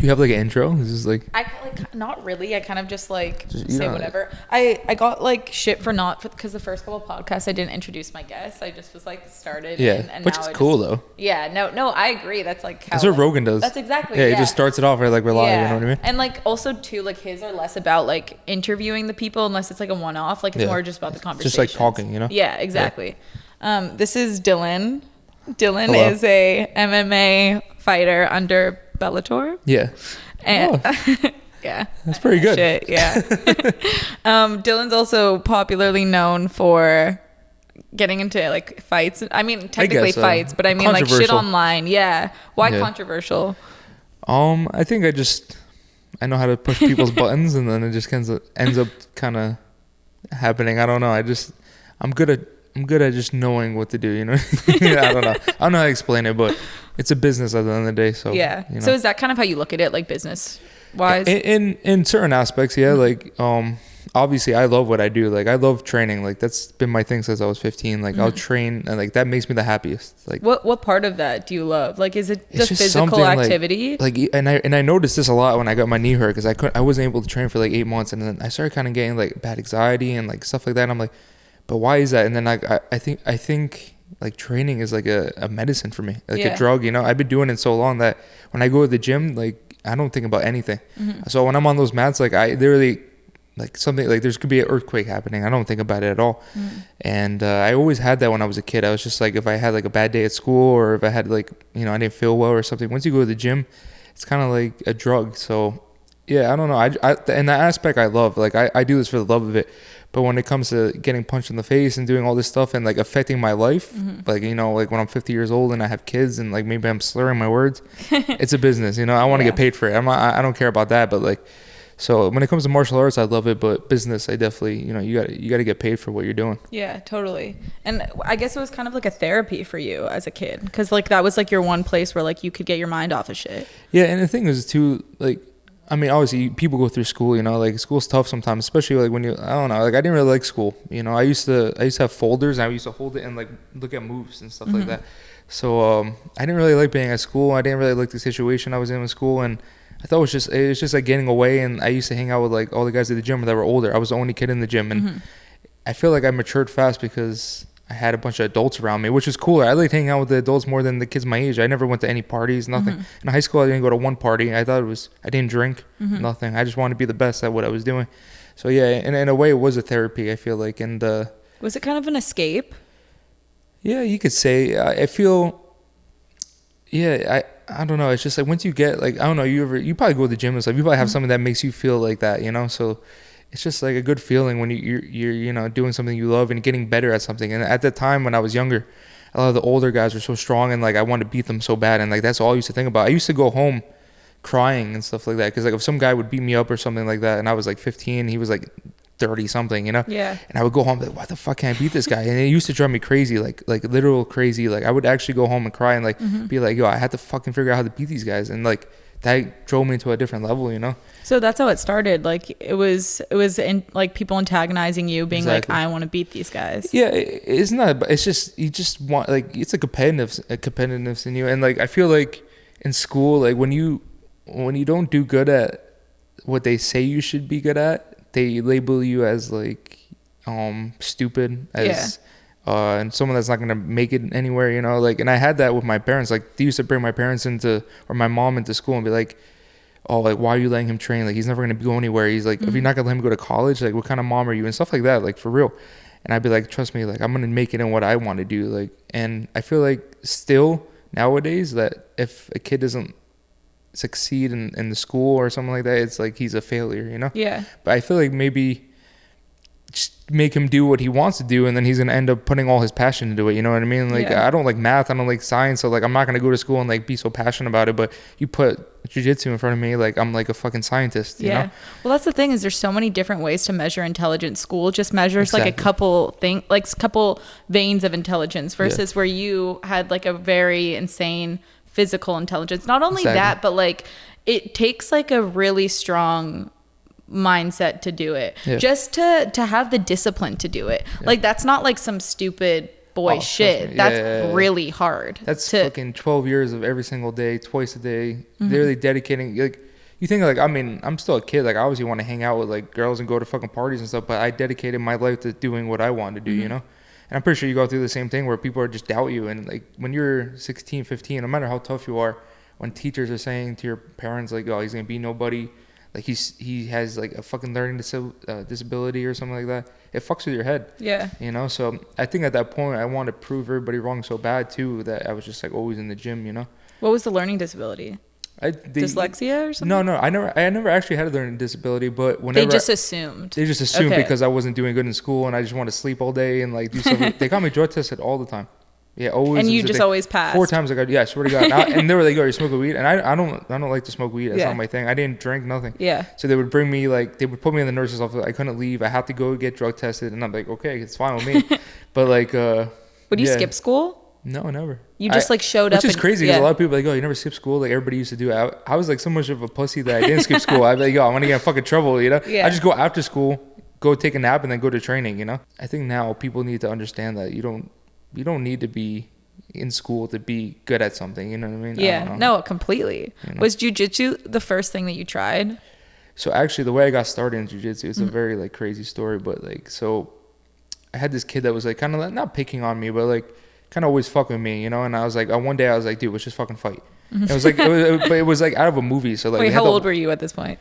You have like an intro? This is like I like not really. I kind of just like say whatever. I got like shit for not because the first couple of podcasts I didn't introduce my guests. I just was like started. Yeah, and which now is I cool just, though. Yeah, no, I agree. That's like how That's what like, Rogan does. That's exactly. Yeah, he just starts it off right like we're live. You know what I mean? And like also too like his are less about like interviewing the people unless it's like a one off. Like it's more just about the conversation. Just like talking, you know? Yeah, exactly. Yeah. This is Dillon. Dillon is a MMA fighter under Bellator. Yeah. And yeah, that's pretty good. Shit, yeah. Dillon's also popularly known for getting into like fights. I mean, technically fights, but I mean like shit online. Yeah. Why controversial? I think I know how to push people's buttons, and then it just ends up kind of happening. I don't know. I'm good at just knowing what to do, you know? I don't know how to explain it, but it's a business at the end of the day. So yeah. You know. So is that kind of how you look at it, like business wise? In certain aspects, yeah. Like obviously I love what I do. Like I love training. Like that's been my thing since I was 15. Like I'll train, and like that makes me the happiest. Like what part of that do you love? Like is it just physical activity? Like and I noticed this a lot when I got my knee hurt, because I wasn't able to train for like 8 months, and then I started kind of getting like bad anxiety and like stuff like that. And I'm like, but why is that? And then I think like training is like a medicine for me, like a drug, you know? I've been doing it so long that when I go to the gym, like I don't think about anything. So when I'm on those mats, like I literally like something like there's could be an earthquake happening. I don't think about it at all. And I always had that when I was a kid. I was just like, if I had like a bad day at school, or if I had like, you know, I didn't feel well or something, once you go to the gym, it's kind of like a drug. So yeah, I don't know. I in that aspect I love, like I do this for the love of it. But when it comes to getting punched in the face and doing all this stuff and like affecting my life, like, you know, like when I'm 50 years old and I have kids and like maybe I'm slurring my words, it's a business, you know. I want to get paid for it. I don't care about that. But like, so when it comes to martial arts, I love it. But business, I definitely, you know, you got to get paid for what you're doing. Yeah, totally. And I guess it was kind of like a therapy for you as a kid, because like that was like your one place where like you could get your mind off of shit. Yeah, and the thing is too, like, I mean, obviously people go through school, you know, like school's tough sometimes, especially like when I don't know, like I didn't really like school, you know. I used to have folders, and I used to hold it and like look at moves and stuff like that. So I didn't really like being at school. I didn't really like the situation I was in with school, and I thought it was just like getting away. And I used to hang out with like all the guys at the gym that were older. I was the only kid in the gym, and I feel like I matured fast because I had a bunch of adults around me, which was cooler. I liked hanging out with the adults more than the kids my age. I never went to any parties, nothing. In high school, I didn't go to one party. I didn't drink, nothing. I just wanted to be the best at what I was doing. So yeah, and in a way, it was a therapy, I feel like. And was it kind of an escape? Yeah, you could say. I feel. Yeah, I don't know. It's just like once you get like, I don't know, you probably go to the gym and stuff. You probably have something that makes you feel like that, you know. So it's just like a good feeling when you're you know, doing something you love and getting better at something. And at the time when I was younger, a lot of the older guys were so strong, and like I wanted to beat them so bad, and like that's all I used to think about. I used to go home crying and stuff like that, because like if some guy would beat me up or something like that, and I was like 15, he was like 30 something, you know. Yeah. And I would go home like, why the fuck can't I beat this guy? And it used to drive me crazy, like literal crazy. Like I would actually go home and cry and like be like, yo, I had to fucking figure out how to beat these guys. And like that drove me to a different level, you know. So that's how it started. Like it was in, like people antagonizing you, being like, I want to beat these guys. Yeah, it's not. But it's just you just want, like, it's a competitiveness in you. And like I feel like in school, like when you don't do good at what they say you should be good at, they label you as like stupid, as and someone that's not gonna make it anywhere, you know. Like, and I had that with my parents. Like they used to bring my parents or my mom into school and be like, oh, like, why are you letting him train? Like, he's never gonna go anywhere. He's like, if you're not gonna let him go to college, like, what kind of mom are you? And stuff like that, like, for real. And I'd be like, trust me, like, I'm gonna make it in what I want to do. Like, and I feel like still nowadays that if a kid doesn't succeed in the school or something like that, it's like he's a failure, you know. Yeah. But I feel like maybe just make him do what he wants to do, and then he's gonna end up putting all his passion into it, you know what I mean? Like, I don't like math, I don't like science, so like I'm not gonna go to school and like be so passionate about it. But you put jiu-jitsu in front of me, like I'm like a fucking scientist, you know? Well, that's the thing, is there's so many different ways to measure intelligence. School just measures like a couple veins of intelligence, versus where you had like a very insane physical intelligence. Not only that, but like it takes like a really strong mindset to do it, just to have the discipline to do it. Like that's not like some stupid boy shit. That's really hard. That's fucking 12 years of every single day, twice a day, literally dedicating. Like you think like, I mean, I'm still a kid. Like I obviously want to hang out with like girls and go to fucking parties and stuff, but I dedicated my life to doing what I wanted to do, you know? And I'm pretty sure you go through the same thing where people are just doubt you. And like when you're 16, 15, no matter how tough you are, when teachers are saying to your parents like, oh, he's going to be nobody, like he has like a fucking learning disability or something like that, it fucks with your head. Yeah. You know? So I think at that point I wanted to prove everybody wrong so bad too that I was just like always in the gym, you know? What was the learning disability? Dyslexia or something? No, I never actually had a learning disability, but whenever they just assumed okay. Because I wasn't doing good in school and I just wanted to sleep all day and like do something. They got me drug tested all the time. Yeah, always. And you just always passed. 4 times I got, yeah, I swear to God. And they were like, "Oh, you're smoking weed," and I don't like to smoke weed. That's not my thing. I didn't drink nothing. Yeah. So they would bring me like they would put me in the nurse's office. I couldn't leave. I had to go get drug tested, and I'm like, okay, it's fine with me. But like, would you skip school? No, never. You just like showed up. Which is crazy because a lot of people are like, oh, you never skip school. Like everybody used to do it. I was like so much of a pussy that I didn't skip school. I'd be like, yo, I'm gonna get in fucking trouble, you know? Yeah. I just go after school, go take a nap, and then go to training, you know? I think now people need to understand that you don't need to be in school to be good at something, you know what I mean? Yeah, no, completely. You know? Was jiu-jitsu the first thing that you tried? So actually the way I got started in jiu-jitsu, it's a very like crazy story, but like, so I had this kid that was like kind of like, not picking on me, but like kind of always fucking with me, you know? And I was like, one day I was like, dude, let's just fucking fight. It was like, it was like out of a movie. So like, wait, how old were you at this point?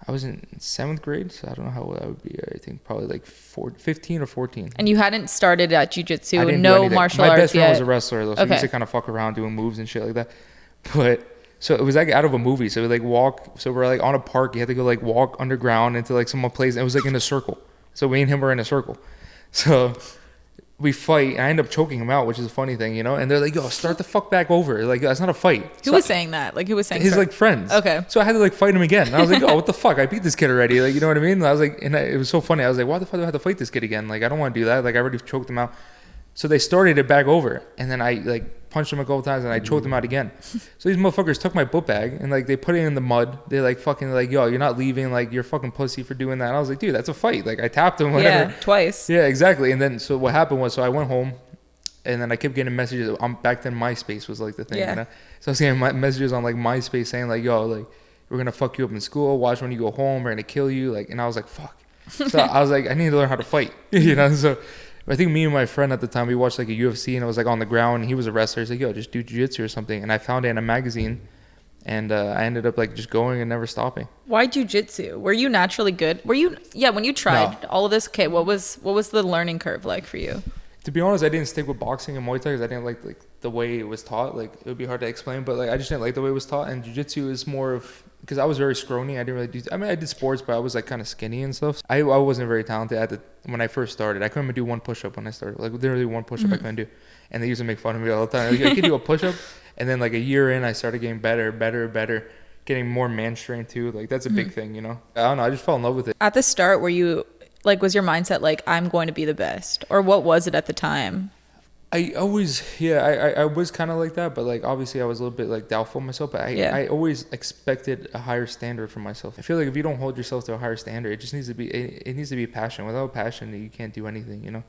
I was in 7th grade, so I don't know how old I would be. I think probably like 15 or 14. And you hadn't started at jiu-jitsu, no martial arts yet? My best friend was a wrestler, though, so he used to kind of fuck around doing moves and shit like that. But so it was like out of a movie. So we like walk. So we're like on a park. You had to go like walk underground into like some place. And it was like in a circle. So me and him were in a circle. So we fight, and I end up choking him out, which is a funny thing, you know? And they're like, yo, start the fuck back over. Like, that's not a fight. Who was saying that? Like, who was saying his, like, friends. Okay. So I had to, like, fight him again. And I was like, oh, what the fuck? I beat this kid already. Like, you know what I mean? And I was like, it was so funny. I was like, why the fuck do I have to fight this kid again? Like, I don't want to do that. Like, I already choked him out. So they started it back over. And then I, like, punched him a couple times, and I choked him out again. So these motherfuckers took my book bag, and, like, they put it in the mud. They, like, fucking, like, yo, you're not leaving. Like, you're fucking pussy for doing that. And I was like, dude, that's a fight. Like, I tapped him, whatever. Yeah, twice. Yeah, exactly. And then, so what happened was, so I went home. And then I kept getting messages. Back then, MySpace was like the thing. Yeah. You know? So I was getting messages on like MySpace saying like, "Yo, like we're gonna fuck you up in school. Watch when you go home. We're gonna kill you." Like, and I was like, "Fuck." So I was like, I need to learn how to fight. You know. So I think me and my friend at the time we watched like a UFC, and I was like on the ground. And he was a wrestler. He's like, "Yo, just do jiu-jitsu or something." And I found it in a magazine, and I ended up like just going and never stopping. Why jiu-jitsu? Were you naturally good? Were you? Yeah. When you tried all of this, okay. What was the learning curve like for you? To be honest, I didn't stick with boxing and Muay Thai because I didn't like the way it was taught. Like, it would be hard to explain, but like I just didn't like the way it was taught. And jiu-jitsu is more of, because I was very scrawny. I didn't really do. I mean, I did sports, but I was like kind of skinny and stuff. I wasn't very talented when I first started. I couldn't even do one push-up when I started. Like literally one push-up I couldn't do, and they used to make fun of me all the time. Like, I could do a push-up, and then like a year in, I started getting better, getting more man strength too. Like that's a big thing, you know. I don't know. I just fell in love with it. At the start, were you like, was your mindset like, I'm going to be the best, or what was it at the time? I always, I was kind of like that, but like obviously I was a little bit like doubtful of myself, but I always expected a higher standard for myself. I feel like if you don't hold yourself to a higher standard, it just needs to be, it needs to be passion. Without passion, you can't do anything, you know?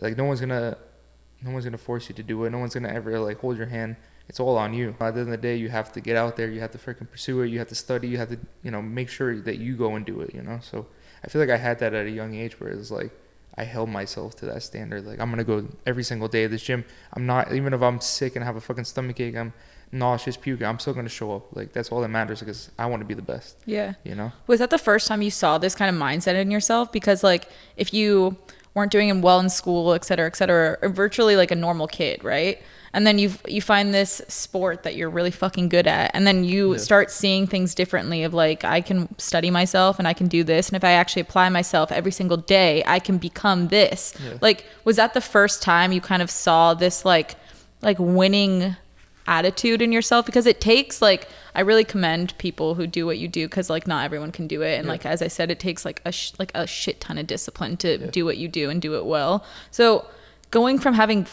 Like no one's gonna force you to do it. No one's gonna ever like hold your hand. It's all on you. At the end of the day, you have to get out there. You have to freaking pursue it. You have to study. You have to, you know, make sure that you go and do it, you know? So I feel like I had that at a young age where it was like, I held myself to that standard. Like, I'm going to go every single day to this gym. I'm not, even if I'm sick and have a fucking stomach ache, I'm nauseous, puking, I'm still going to show up. Like, that's all that matters because I want to be the best. Yeah. You know? Was that the first time you saw this kind of mindset in yourself? Because, like, if you weren't doing well in school, et cetera, or virtually like a normal kid, right? And then you find this sport that you're really fucking good at. And then you start seeing things differently of like, I can study myself and I can do this. And if I actually apply myself every single day, I can become this. Yeah. Like, was that the first time you kind of saw this like winning attitude in yourself? Because it takes like, I really commend people who do what you do, because like not everyone can do it. And like, as I said, it takes like a shit ton of discipline to do what you do and do it well. So going from having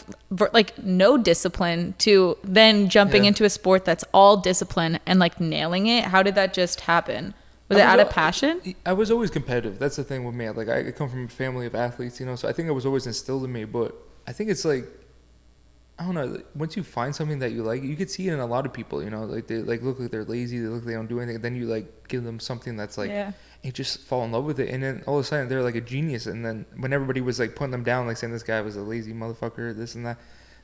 like no discipline to then jumping into a sport that's all discipline and like nailing it, how did that just happen? Was it out of passion? I was always competitive. That's the thing with me. Like, I come from a family of athletes, you know, so I think it was always instilled in me. But I think it's like, I don't know. Like, once you find something that you like, you could see it in a lot of people. You know, like they like look like they're lazy. They look like they don't do anything. Then you like give them something that's like, you just fall in love with it. And then all of a sudden they're like a genius. And then when everybody was like putting them down, like saying this guy was a lazy motherfucker, this and that.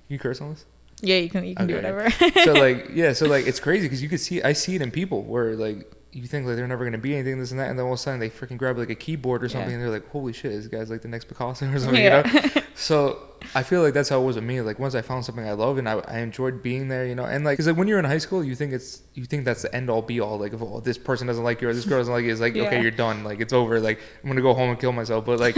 You curse on this? Yeah, you can do whatever. So like, yeah, so like it's crazy because you could see, I see it in people where like you think like they're never gonna be anything, this and that, and then all of a sudden they freaking grab like a keyboard or something, and they're like, holy shit, this guy's like the next Picasso or something, you know? So I feel like that's how it was with me. Like once I found something I love and I enjoyed being there, you know, and like, because like when you're in high school, you think that's the end all be all. Like if this person doesn't like you or this girl doesn't like you, it's like okay, you're done. Like it's over. Like I'm gonna go home and kill myself. But like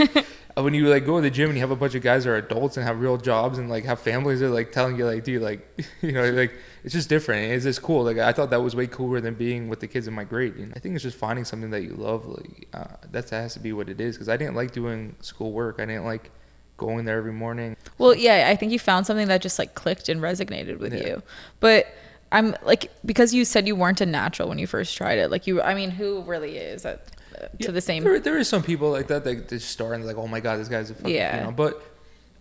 when you like go to the gym and you have a bunch of guys that are adults and have real jobs and like have families, they're like telling you like, dude, like you know, like it's just different. It's just cool. Like I thought that was way cooler than being with the kids in my grade. You know? I think it's just finding something that you love. Like that has to be what it is. Because I didn't like doing school work. I didn't like going there every morning. Well, yeah, I think you found something that just like clicked and resonated with you. But I'm like, because you said you weren't a natural when you first tried it. Like I mean, who really is that to the same? There is some people like that they just start and like, oh my god, this guy's a fucking, you know. But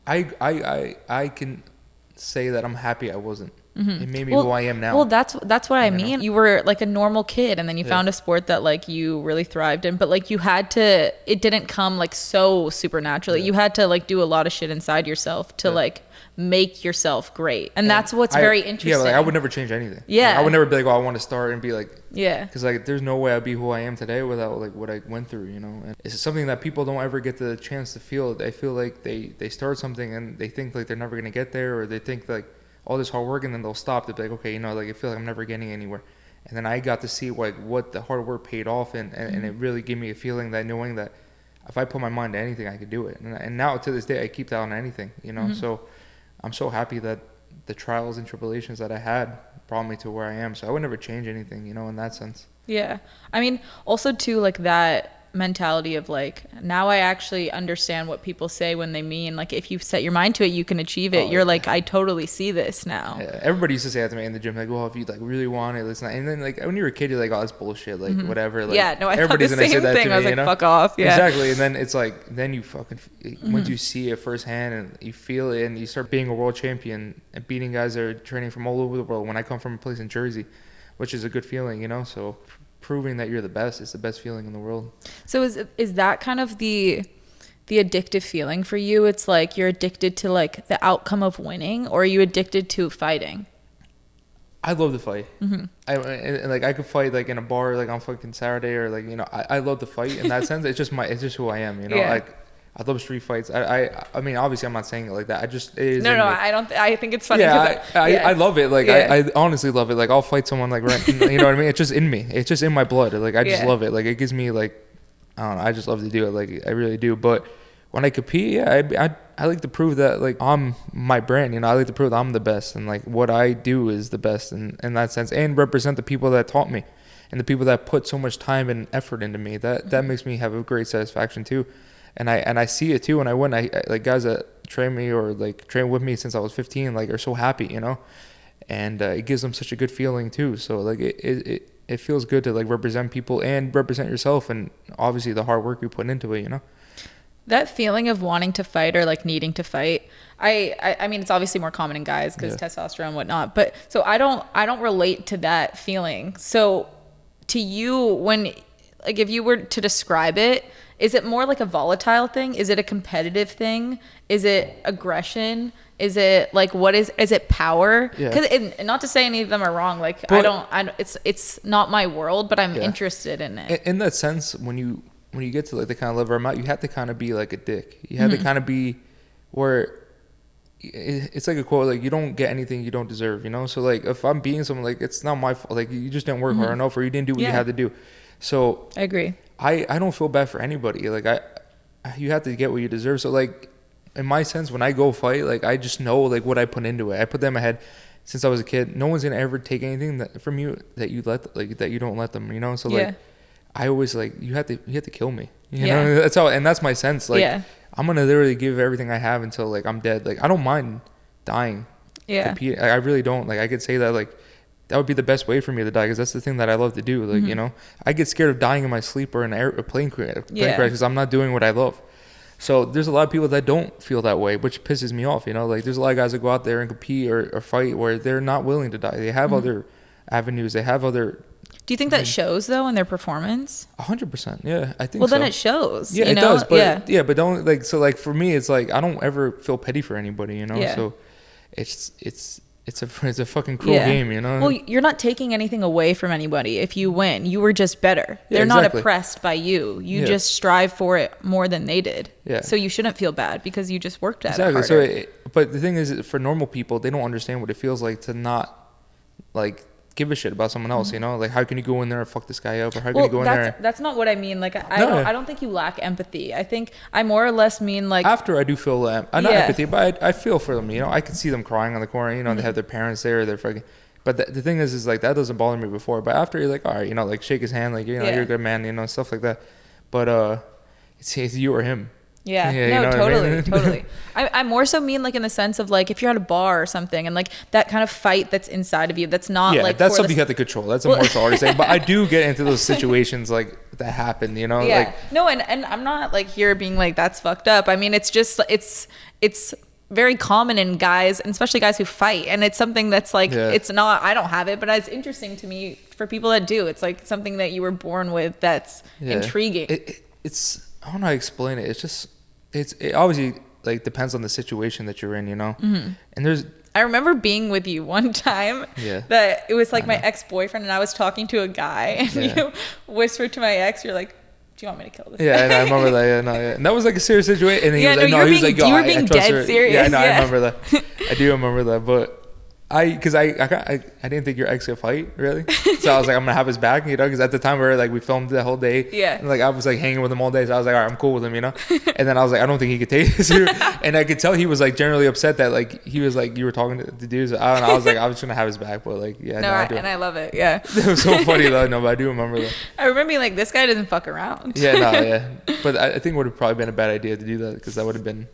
I can say that I'm happy I wasn't. It made me who I am now. Well, that's what I mean. You were like a normal kid, and then you found a sport that like you really thrived in. But like you had to, it didn't come like so supernaturally. You had to like do a lot of shit inside yourself to like make yourself great, and that's what's very interesting. Yeah, like I would never change anything. Yeah, like, I would never be like, oh, I want to start and be like, because like there's no way I'd be who I am today without like what I went through, you know. And it's something that people don't ever get the chance to feel. They feel like they start something and they think like they're never gonna get there, or they think like all this hard work and then they'll stop. They'll be like, okay, you know, like I feel like I'm never getting anywhere. And then I got to see like what the hard work paid off, and it really gave me a feeling that knowing that if I put my mind to anything, I could do it. And now to this day, I keep that on anything, you know. So I'm so happy that the trials and tribulations that I had brought me to where I am. So I would never change anything, you know, in that sense. Yeah. I mean, also too, like that mentality of like, now I actually understand what people say when they mean like, if you set your mind to it, you can achieve it. You're like, I totally see this now. Yeah, everybody used to say that to me in the gym, like, well, if you like really want it, listen. And then like when you were a kid, you're like, oh, that's bullshit, like whatever. Like, yeah, no, I everybody's thought the same thing. I was like, fuck off. Yeah, exactly. And then it's like, then you fucking once you see it firsthand and you feel it, and you start being a world champion and beating guys that are training from all over the world. When I come from a place in Jersey, which is a good feeling, you know, so proving that you're the best is the best feeling in the world. So is that kind of the addictive feeling for you? It's like you're addicted to like the outcome of winning, or are you addicted to fighting? I love to fight. I could fight like in a bar like on fucking Saturday, or like, you know, I love to fight in that sense. It's just who I am, you know. Like I love street fights. I mean, obviously, I'm not saying it like that. I just it is. No, I don't. I think it's funny. Yeah, I love it. Like I honestly love it. Like I'll fight someone like right. You know what I mean? It's just in me. It's just in my blood. Like I just love it. Like it gives me like, I don't know. I just love to do it. Like I really do. But when I compete, I like to prove that like I'm my brand. You know, I like to prove that I'm the best, and like what I do is the best in that sense, and represent the people that taught me, and the people that put so much time and effort into me. That makes me have a great satisfaction too. And I see it too when I win. I like guys that train me or like train with me since I was 15, like are so happy, you know, and it gives them such a good feeling too. So like it feels good to like represent people and represent yourself, and obviously the hard work you put into it, you know. That feeling of wanting to fight or like needing to fight, I mean, it's obviously more common in guys because testosterone and whatnot. But so I don't relate to that feeling. So to you, when like if you were to describe it, is it more like a volatile thing? Is it a competitive thing? Is it aggression? Is it like is it power? Because not to say any of them are wrong. Like but, I don't. It's not my world, but I'm interested in it. In that sense, when you get to like the kind of level I'm at, you have to kind of be like a dick. You have to kind of be where it's like a quote, like you don't get anything you don't deserve. You know. So like if I'm being someone, like it's not my fault. Like you just didn't work hard enough, or you didn't do what you had to do. So I agree. I don't feel bad for anybody. Like you have to get what you deserve. So like in my sense, when I go fight, like I just know like what I put into it. I put that in my head since I was a kid. No one's gonna ever take anything from you that you don't let them. You know. So like I always like you have to kill me. You know. That's how, and that's my sense. Like I'm gonna literally give everything I have until like I'm dead. Like I don't mind dying. Compete. I really don't. Like I could say that like. That would be the best way for me to die, because that's the thing that I love to do. Like, you know, I get scared of dying in my sleep or in a plane crash because I'm not doing what I love. So there's a lot of people that don't feel that way, which pisses me off. You know, like there's a lot of guys that go out there and compete or fight where they're not willing to die. They have other avenues. They have other. Do you think that shows though in their performance? 100%. Yeah, I think. Well, so. then it shows. Yeah, you it know? does. But but don't like so like for me, it's like I don't ever feel petty for anybody. You know, so it's a fucking cruel game. You know. Well, you're not taking anything away from anybody if you win. You were just better. Yeah, They're not exactly. oppressed by you. You just strive for it more than they did. Yeah. So you shouldn't feel bad because you just worked at it exactly. harder. So, but the thing is, for normal people, they don't understand what it feels like to not like give a shit about someone else. You know, like how can you go in there and fuck this guy up, or how can you go in there? That's not what I mean. Like I don't think you lack empathy. I think I more or less mean like after I do feel not empathy, but I feel for them. You know, I can see them crying on the corner. You know, they have their parents there. They're fucking. But the thing is like that doesn't bother me before. But after you're like, all right, you know, like shake his hand, like you know, you're a good man, you know, stuff like that. But it's you or him. Yeah, you no, know totally, I mean? totally. I more so mean like in the sense of like if you're at a bar or something and like that kind of fight that's inside of you that's not like that's something you have to control. That's a martial artist thing. But I do get into those situations like that happen, you know? Yeah. Like, no, and I'm not like here being like that's fucked up. I mean, it's just it's very common in guys, and especially guys who fight, and it's something that's like it's not. I don't have it, but it's interesting to me for people that do. It's like something that you were born with that's intriguing. It's I don't know how to explain it. It's just it obviously like depends on the situation that you're in, you know. And I remember being with you one time that it was like my ex-boyfriend and I was talking to a guy and you whispered to my ex, you're like, do you want me to kill this guy? And I remember that. And that was like a serious situation. And he was like, no, he was like, yo, you were being dead serious. Yeah, no, I remember that. I do remember that. But because I didn't think your ex could fight, really. So I was like, I'm going to have his back, you know, because at the time we filmed the whole day. Yeah. And like I was like hanging with him all day. So I was like, all right, I'm cool with him, you know. And then I was like, I don't think he could take this. And I could tell he was like generally upset that like he was like, you were talking to the dudes. I don't know. I was like, I was going to have his back. But like, yeah. No, I love it. Yeah. It was so funny though. No, but I do remember that. I remember being like, this guy doesn't fuck around. But I think it would have probably been a bad idea to do that because that would have been.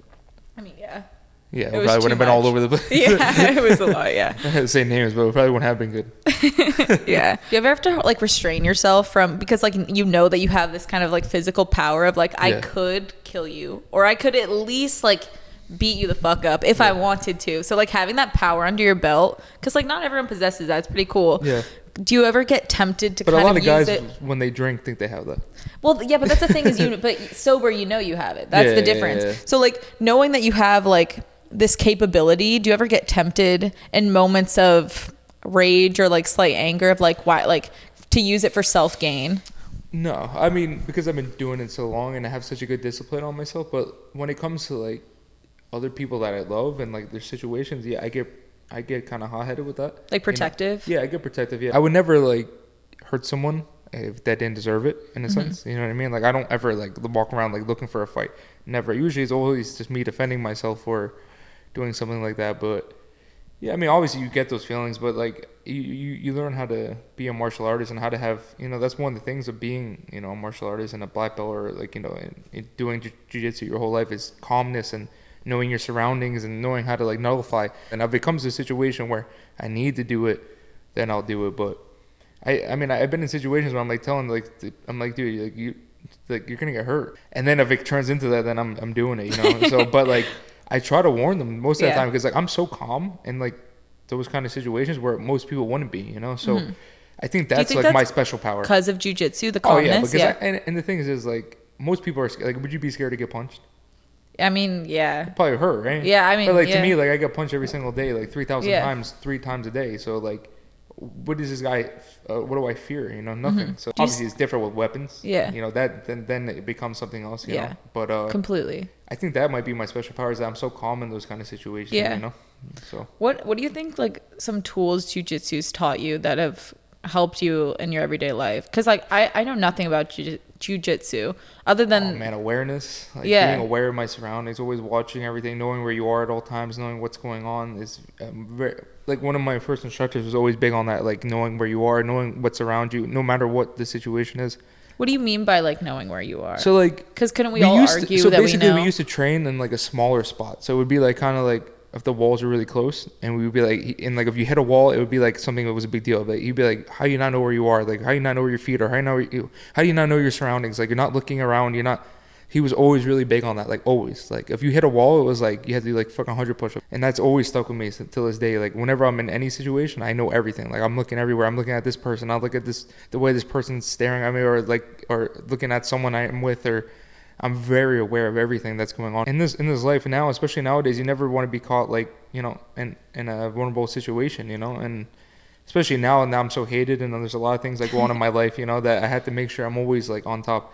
I mean, yeah. Yeah, we probably would have been all over the place. Yeah, it was a lot, yeah. Same names, but we probably wouldn't have been good. Yeah. Do you ever have to like restrain yourself from, because like you know that you have this kind of like physical power of like, I could kill you or I could at least like beat you the fuck up if I wanted to. So like having that power under your belt, because like not everyone possesses that. It's pretty cool. Yeah. Do you ever get tempted to but kind of use it? But a lot of guys, when they drink, think they have that. Well, yeah, but that's the thing is but sober, you know you have it. That's the difference. Yeah. So like knowing that you have like this capability, do you ever get tempted in moments of rage or like slight anger of like why, like to use it for self gain? No, I mean, because I've been doing it so long and I have such a good discipline on myself. But when it comes to like other people that I love and like their situations, I get kind of hot-headed with that. Like protective? You know? Yeah, I get protective. Yeah, I would never like hurt someone if that didn't deserve it in a sense. You know what I mean? Like I don't ever like walk around like looking for a fight. Never. Usually it's always just me defending myself or doing something like that. But yeah, I mean, obviously you get those feelings, but like you learn how to be a martial artist and how to have, you know, that's one of the things of being, you know, a martial artist and a black belt or like, you know, in doing jiu-jitsu your whole life is calmness and knowing your surroundings and knowing how to like nullify. And if it comes to a situation where I need to do it, then I'll do it. But I mean, I've been in situations where I'm like telling I'm like, dude, you're gonna get hurt. And then if it turns into that, then I'm doing it, you know. So, but like I try to warn them most of the time because like I'm so calm in like those kind of situations where most people wouldn't be, you know. So I think that's like my special power because of jiu-jitsu, the calmness. And the thing is like most people are like, would you be scared to get punched? I mean, yeah. It'd probably hurt, right? Yeah, I mean, but like to me, like I get punched every single day, like 3,000 times, 3 times a day. So like, what is this guy? What do I fear? You know, nothing. So obviously, it's different with weapons. Yeah. You know that then it becomes something else. You know? But completely. I think that might be my special power is that I'm so calm in those kind of situations. Yeah. You know. So what do you think like some tools jiu-jitsu's taught you that have helped you in your everyday life? Because like I know nothing about jiu-jitsu other than awareness, like being aware of my surroundings, always watching everything, knowing where you are at all times, knowing what's going on is very, like one of my first instructors was always big on that, like knowing where you are, knowing what's around you, no matter what the situation is. What do you mean by like knowing where you are? So like, because couldn't we all argue that we know? We used to train in like a smaller spot, so it would be like kind of like if the walls are really close, and we would be like, and like if you hit a wall, it would be like something that was a big deal. But you'd be like, how do you not know where you are? Like how do you not know where your feet are? How do you not know your surroundings? Like you're not looking around. You're not. he was always really big on that. Like always, like if you hit a wall, it was like you had to do like fucking 100 push-ups, and that's always stuck with me till this day. Like whenever I'm in any situation, I know everything. Like I'm looking everywhere. I'm looking at this person. I'll look at this, the way this person's staring at me, or looking at someone I'm with, or I'm very aware of everything that's going on in this life now, especially nowadays. You never want to be caught like, you know, in a vulnerable situation, you know, and especially now I'm so hated, and there's a lot of things that go on in my life, you know, that I had to make sure I'm always like on top.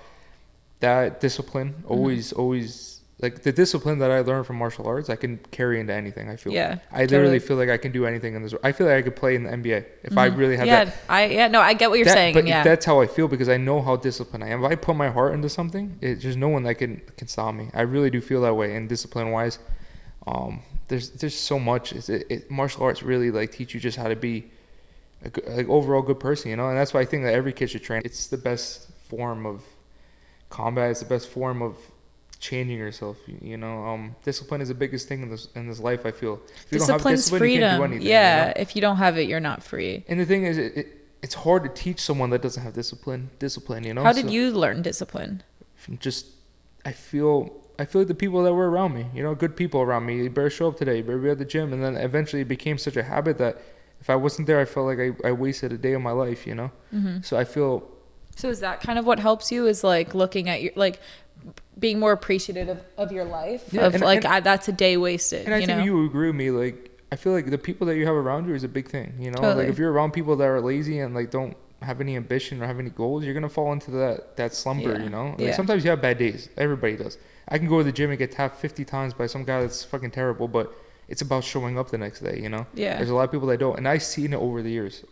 That discipline, always like the discipline that I learned from martial arts, I can carry into anything. I feel. Yeah. I literally feel like I can do anything in this. I feel like I could play in the NBA if I really had that. I get what you're saying. But yeah. that's how I feel, because I know how disciplined I am. If I put my heart into something, there's no one that can stop me. I really do feel that way. And discipline wise, there's so much. Martial arts really like teach you just how to be like overall good person, you know. And that's why I think that every kid should train. It's the best form of combat. It's the best form of changing yourself, you know. Discipline is the biggest thing in this life, I feel. If you don't have discipline, freedom. You can't do anything, yeah, you know? If you don't have it, you're not free. And the thing is, it's hard to teach someone that doesn't have discipline, you know. How did you learn discipline? Just, I feel like the people that were around me, you know, good people around me. You better show up today, you better be at the gym. And then eventually it became such a habit that if I wasn't there, I felt like I wasted a day of my life, you know. So I feel. So is that kind of what helps you, is like looking at your, like being more appreciative of your life? Yeah, that's a day wasted. And I think you agree with me. Like, I feel like the people that you have around you is a big thing, you know. Totally. Like if you're around people that are lazy and like don't have any ambition or have any goals, you're gonna fall into that slumber, you know. Like sometimes you have bad days. Everybody does. I can go to the gym and get tapped 50 times by some guy that's fucking terrible, but it's about showing up the next day, you know. There's a lot of people that don't, and I've seen it over the years.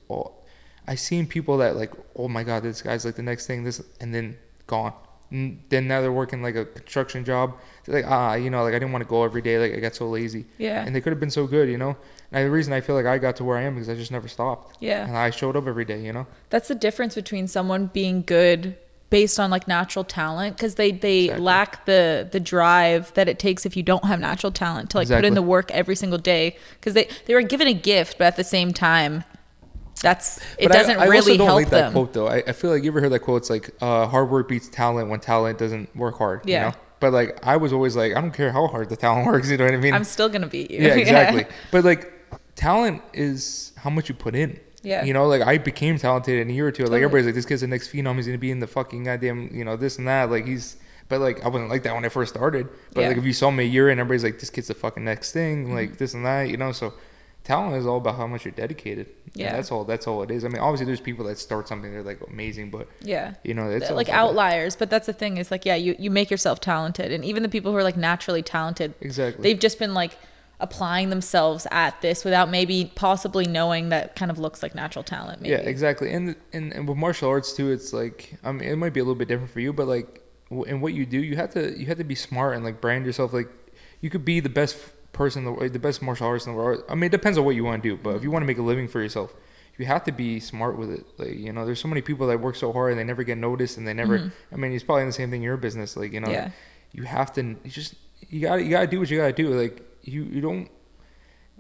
I've seen people that like, oh my god, this guy's like the next thing, this, and then gone. And then now they're working like a construction job. They're like, you know, like I didn't want to go every day. Like I got so lazy. And they could have been so good, you know. And the reason I feel like I got to where I am because I just never stopped. And I showed up every day, you know. That's the difference between someone being good based on like natural talent, because they lack the drive that it takes if you don't have natural talent to like put in the work every single day, because they were given a gift, but at the same time it doesn't really help them. I also don't like that quote though. I feel like you ever heard that quote? It's like hard work beats talent when talent doesn't work hard. You know? But like I was always like, I don't care how hard the talent works. You know what I mean? I'm still gonna beat you. Yeah, exactly. But like talent is how much you put in. You know, like I became talented in a year or two. Like everybody's like, this kid's the next phenom. He's gonna be in the fucking goddamn, you know, this and that. Like but like I wasn't like that when I first started. But like if you saw me a year in, everybody's like, this kid's the fucking next thing. Like this and that. You know, so. Talent is all about how much you're dedicated. And that's all it is. I mean, obviously there's people that start something, they're like amazing, but you know, it's like outliers. But that's the thing, is like, you make yourself talented, and even the people who are like naturally talented, they've just been like applying themselves at this without maybe possibly knowing that kind of looks like natural talent. Maybe. Yeah, exactly. And with martial arts too, it's like, I mean, it might be a little bit different for you, but like in what you do, you have to be smart and like brand yourself. Like you could be the best person, the best martial artist in the world. I mean, it depends on what you want to do, but if you want to make a living for yourself, you have to be smart with it. Like, you know, there's so many people that work so hard and they never get noticed, and they never, I mean, it's probably the same thing in your business. Like, you know, you have to, you gotta do what you gotta do. Like you don't,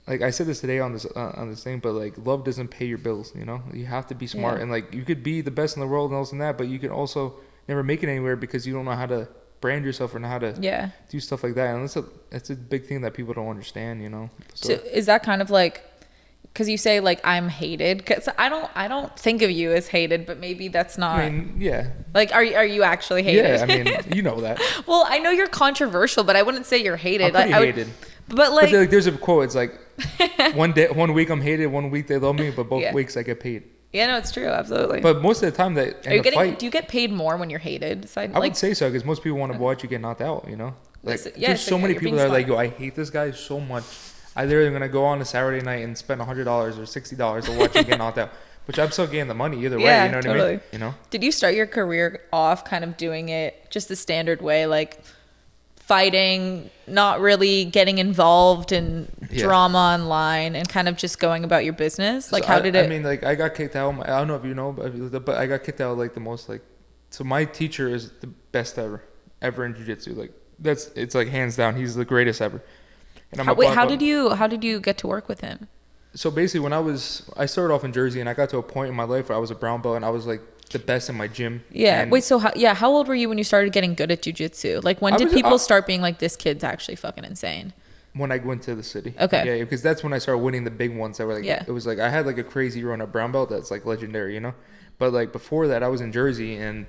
like I said this today on this thing, but like love doesn't pay your bills, you know. You have to be smart, and like you could be the best in the world and all and that, but you can also never make it anywhere because you don't know how to brand yourself or know how to do stuff like that. And that's a big thing that people don't understand, you know. So is that kind of like, because you say like I'm hated, because I don't think of you as hated, but maybe that's not. I mean, like are you actually hated? Yeah, I mean, you know that. Well, I know you're controversial, but I wouldn't say you're hated. I'm pretty hated. But like there's a quote. It's like one week I'm hated, one week they love me, but both weeks I get paid. Yeah, no, it's true, absolutely. But most of the time that do you get paid more when you're hated? I would say so, because most people want to watch you get knocked out, you know. Like there's so many people that are like, yo, I hate this guy so much. I literally gonna go on a Saturday night and spend $100 or $60 to watch him get knocked out. Which I'm still getting the money either way. You know what I mean? You know. Did you start your career off kind of doing it just the standard way, like fighting, not really getting involved in drama online, and kind of just going about your business? Like, how did it? I mean, like I got kicked out. I don't know if you know, but I got kicked out like the most. Like, so my teacher is the best ever in jiu-jitsu. Like it's like hands down, he's the greatest ever. And how did you get to work with him? So basically, when I started off in Jersey, and I got to a point in my life where I was a brown belt, and I was like the best in my gym. Yeah. And Wait, so how old were you when you started getting good at jiu-jitsu? Like when did people start being like, this kid's actually fucking insane? When I went to the city. Okay. Yeah, because that's when I started winning the big ones that were like, it was like, I had like a crazy run at brown belt that's like legendary, you know? But like before that, I was in Jersey, and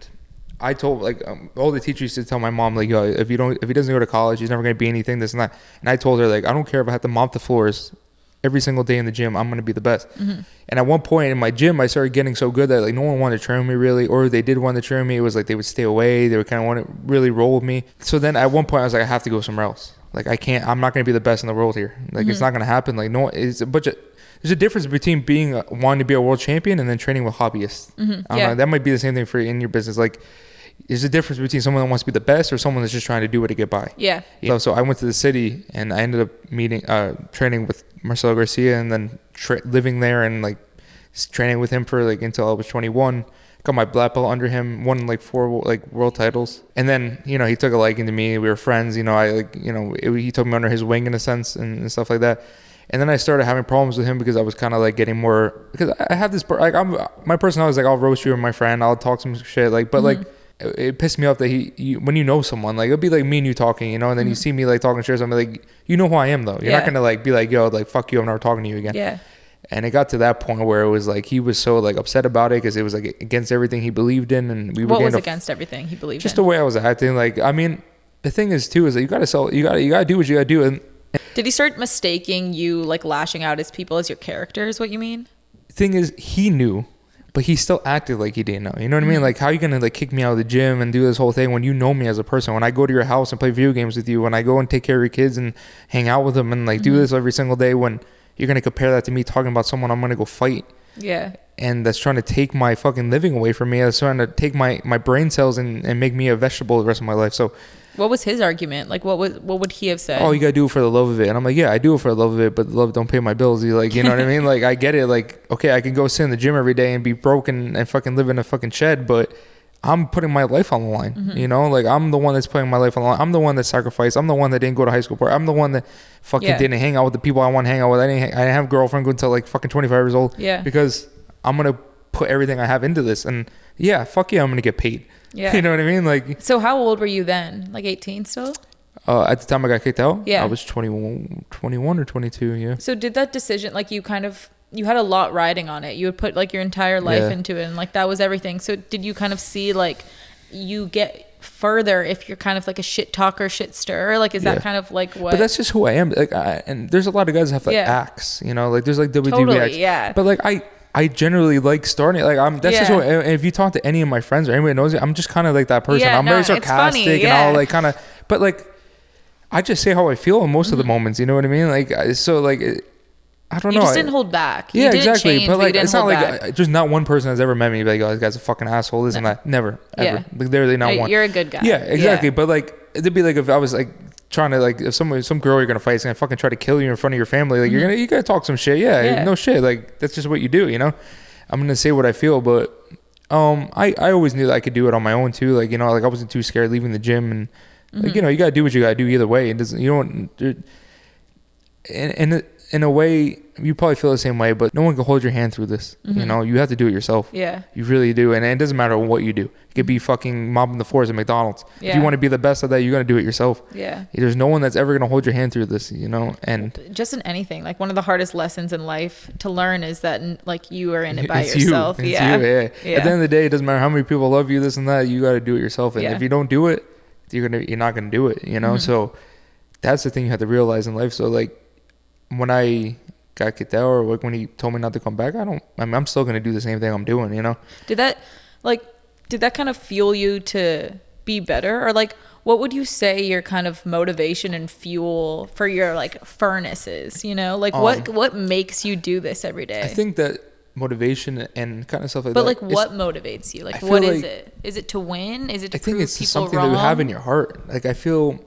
I told like all the teachers used to tell my mom like, yo, if he doesn't go to college, he's never gonna be anything, this and that. And I told her like, I don't care if I have to mop the floors every single day in the gym, I'm gonna be the best. And at one point in my gym, I started getting so good that like no one wanted to train me really, or they did want to train me. It was like they would stay away. They would kind of want to really roll with me. So then at one point I was like, I have to go somewhere else. Like I'm not gonna be the best in the world here. Like it's not gonna happen. Like no, it's a bunch of. There's a difference between wanting to be a world champion and then training with hobbyists. I don't know, that might be the same thing for in your business. Like, there's a difference between someone that wants to be the best or someone that's just trying to do it to get by. Yeah. So I went to the city, and I ended up training with Marcelo Garcia, and then living there and like training with him for like until I was 21. Got my black belt under him, won like 4 like world titles, and then he took a liking to me. We were friends. He took me under his wing in a sense and stuff like that. And then I started having problems with him because I was kind of like getting more, because I have this like my personality is like, I'll roast you and my friend, I'll talk some shit like, but like it pissed me off that when you know someone, like it'll be like me and you talking, and then you see me like talking shit, I'm like, you know who I am though. You're not gonna like be like, yo, like fuck you, I'm never talking to you again. Yeah. And it got to that point where it was like he was so like upset about it because it was like against everything he believed in, and we were what was against everything he believed just in? The way I was acting. Like, I mean, the thing is too is that you gotta do what you gotta do. And did he start mistaking you like lashing out as people as your character is what you mean? The thing is, he knew, but he still acted like he didn't know. You know what I mean? Like, how are you gonna like kick me out of the gym and do this whole thing when you know me as a person? When I go to your house and play video games with you, when I go and take care of your kids and hang out with them and like do this every single day, when you're gonna compare that to me talking about someone I'm gonna go fight. Yeah. And that's trying to take my fucking living away from me. That's trying to take my brain cells and make me a vegetable the rest of my life. So what was his argument? Like, what would he have said? Oh, you gotta do it for the love of it. And I'm like, yeah, I do it for the love of it, but the love don't pay my bills. You like, you know what I mean? Like, I get it. Like, okay, I can go sit in the gym every day and be broken and fucking live in a fucking shed, but I'm putting my life on the line. Like, I'm the one that's putting my life on the line. I'm the one that sacrificed. I'm the one that didn't go to high school. I'm the one that fucking didn't hang out with the people I want to hang out with. I didn't have a girlfriend until like fucking 25 years old. Yeah. Because I'm gonna put everything I have into this, and yeah, fuck yeah, I'm gonna get paid. Yeah. You know what I mean? Like, so how old were you then? Like 18 still? At the time I got kicked out, yeah, I was 21 or 22. Yeah. So did that decision, like, you had a lot riding on it. You would put like your entire life into it, and like that was everything. So did you kind of see like you get further if you're kind of like a shit talker, shit stirrer? Like, is that kind of like what? But that's just who I am. Like, and there's a lot of guys that have like acts, like there's like WTV totally, acts. Yeah. But like I generally like starting, like that's just what, and if you talk to any of my friends or anybody knows me, I'm just kind of like that person. I'm very sarcastic and all like kind of, but like I just say how I feel in most of the moments, you know what I mean? Like, so like, I don't know. You just didn't hold back. Yeah, exactly. Change, but like, it's not like there's not one person that's ever met me like, oh, this guy's a fucking asshole, this and that. Never, ever. Yeah. Like, literally not one. You're a good guy. Yeah, exactly. But like, it'd be like if I was like trying to like, if some girl you're gonna fight is gonna fucking try to kill you in front of your family, like you gotta talk some shit. Yeah, no shit. Like, that's just what you do, I'm gonna say what I feel, but I always knew that I could do it on my own too. Like, like I wasn't too scared leaving the gym, and like, you gotta do what you gotta do either way. It doesn't, in a way, you probably feel the same way, but no one can hold your hand through this. You have to do it yourself. Yeah. You really do. And it doesn't matter what you do. You could be fucking mopping the floors at McDonald's. Yeah. If you want to be the best at that, you're going to do it yourself. Yeah. There's no one that's ever going to hold your hand through this, and just in anything. Like, one of the hardest lessons in life to learn is that like you are in it by it's yourself. You. It's you. Yeah. At the end of the day, it doesn't matter how many people love you, this and that, you got to do it yourself. And if you don't do it, you're not going to do it, So that's the thing you have to realize in life. So like, when I got kicked out, or like when he told me not to come back, I'm still gonna do the same thing I'm doing, Did that kind of fuel you to be better, or like what would you say your kind of motivation and fuel for your like furnace is, like what makes you do this every day? I think that motivation and kind of stuff like that. But like what motivates you? Like, what is it? Is it to win? Is it to prove people wrong? I think it's something that you have in your heart. Like, I feel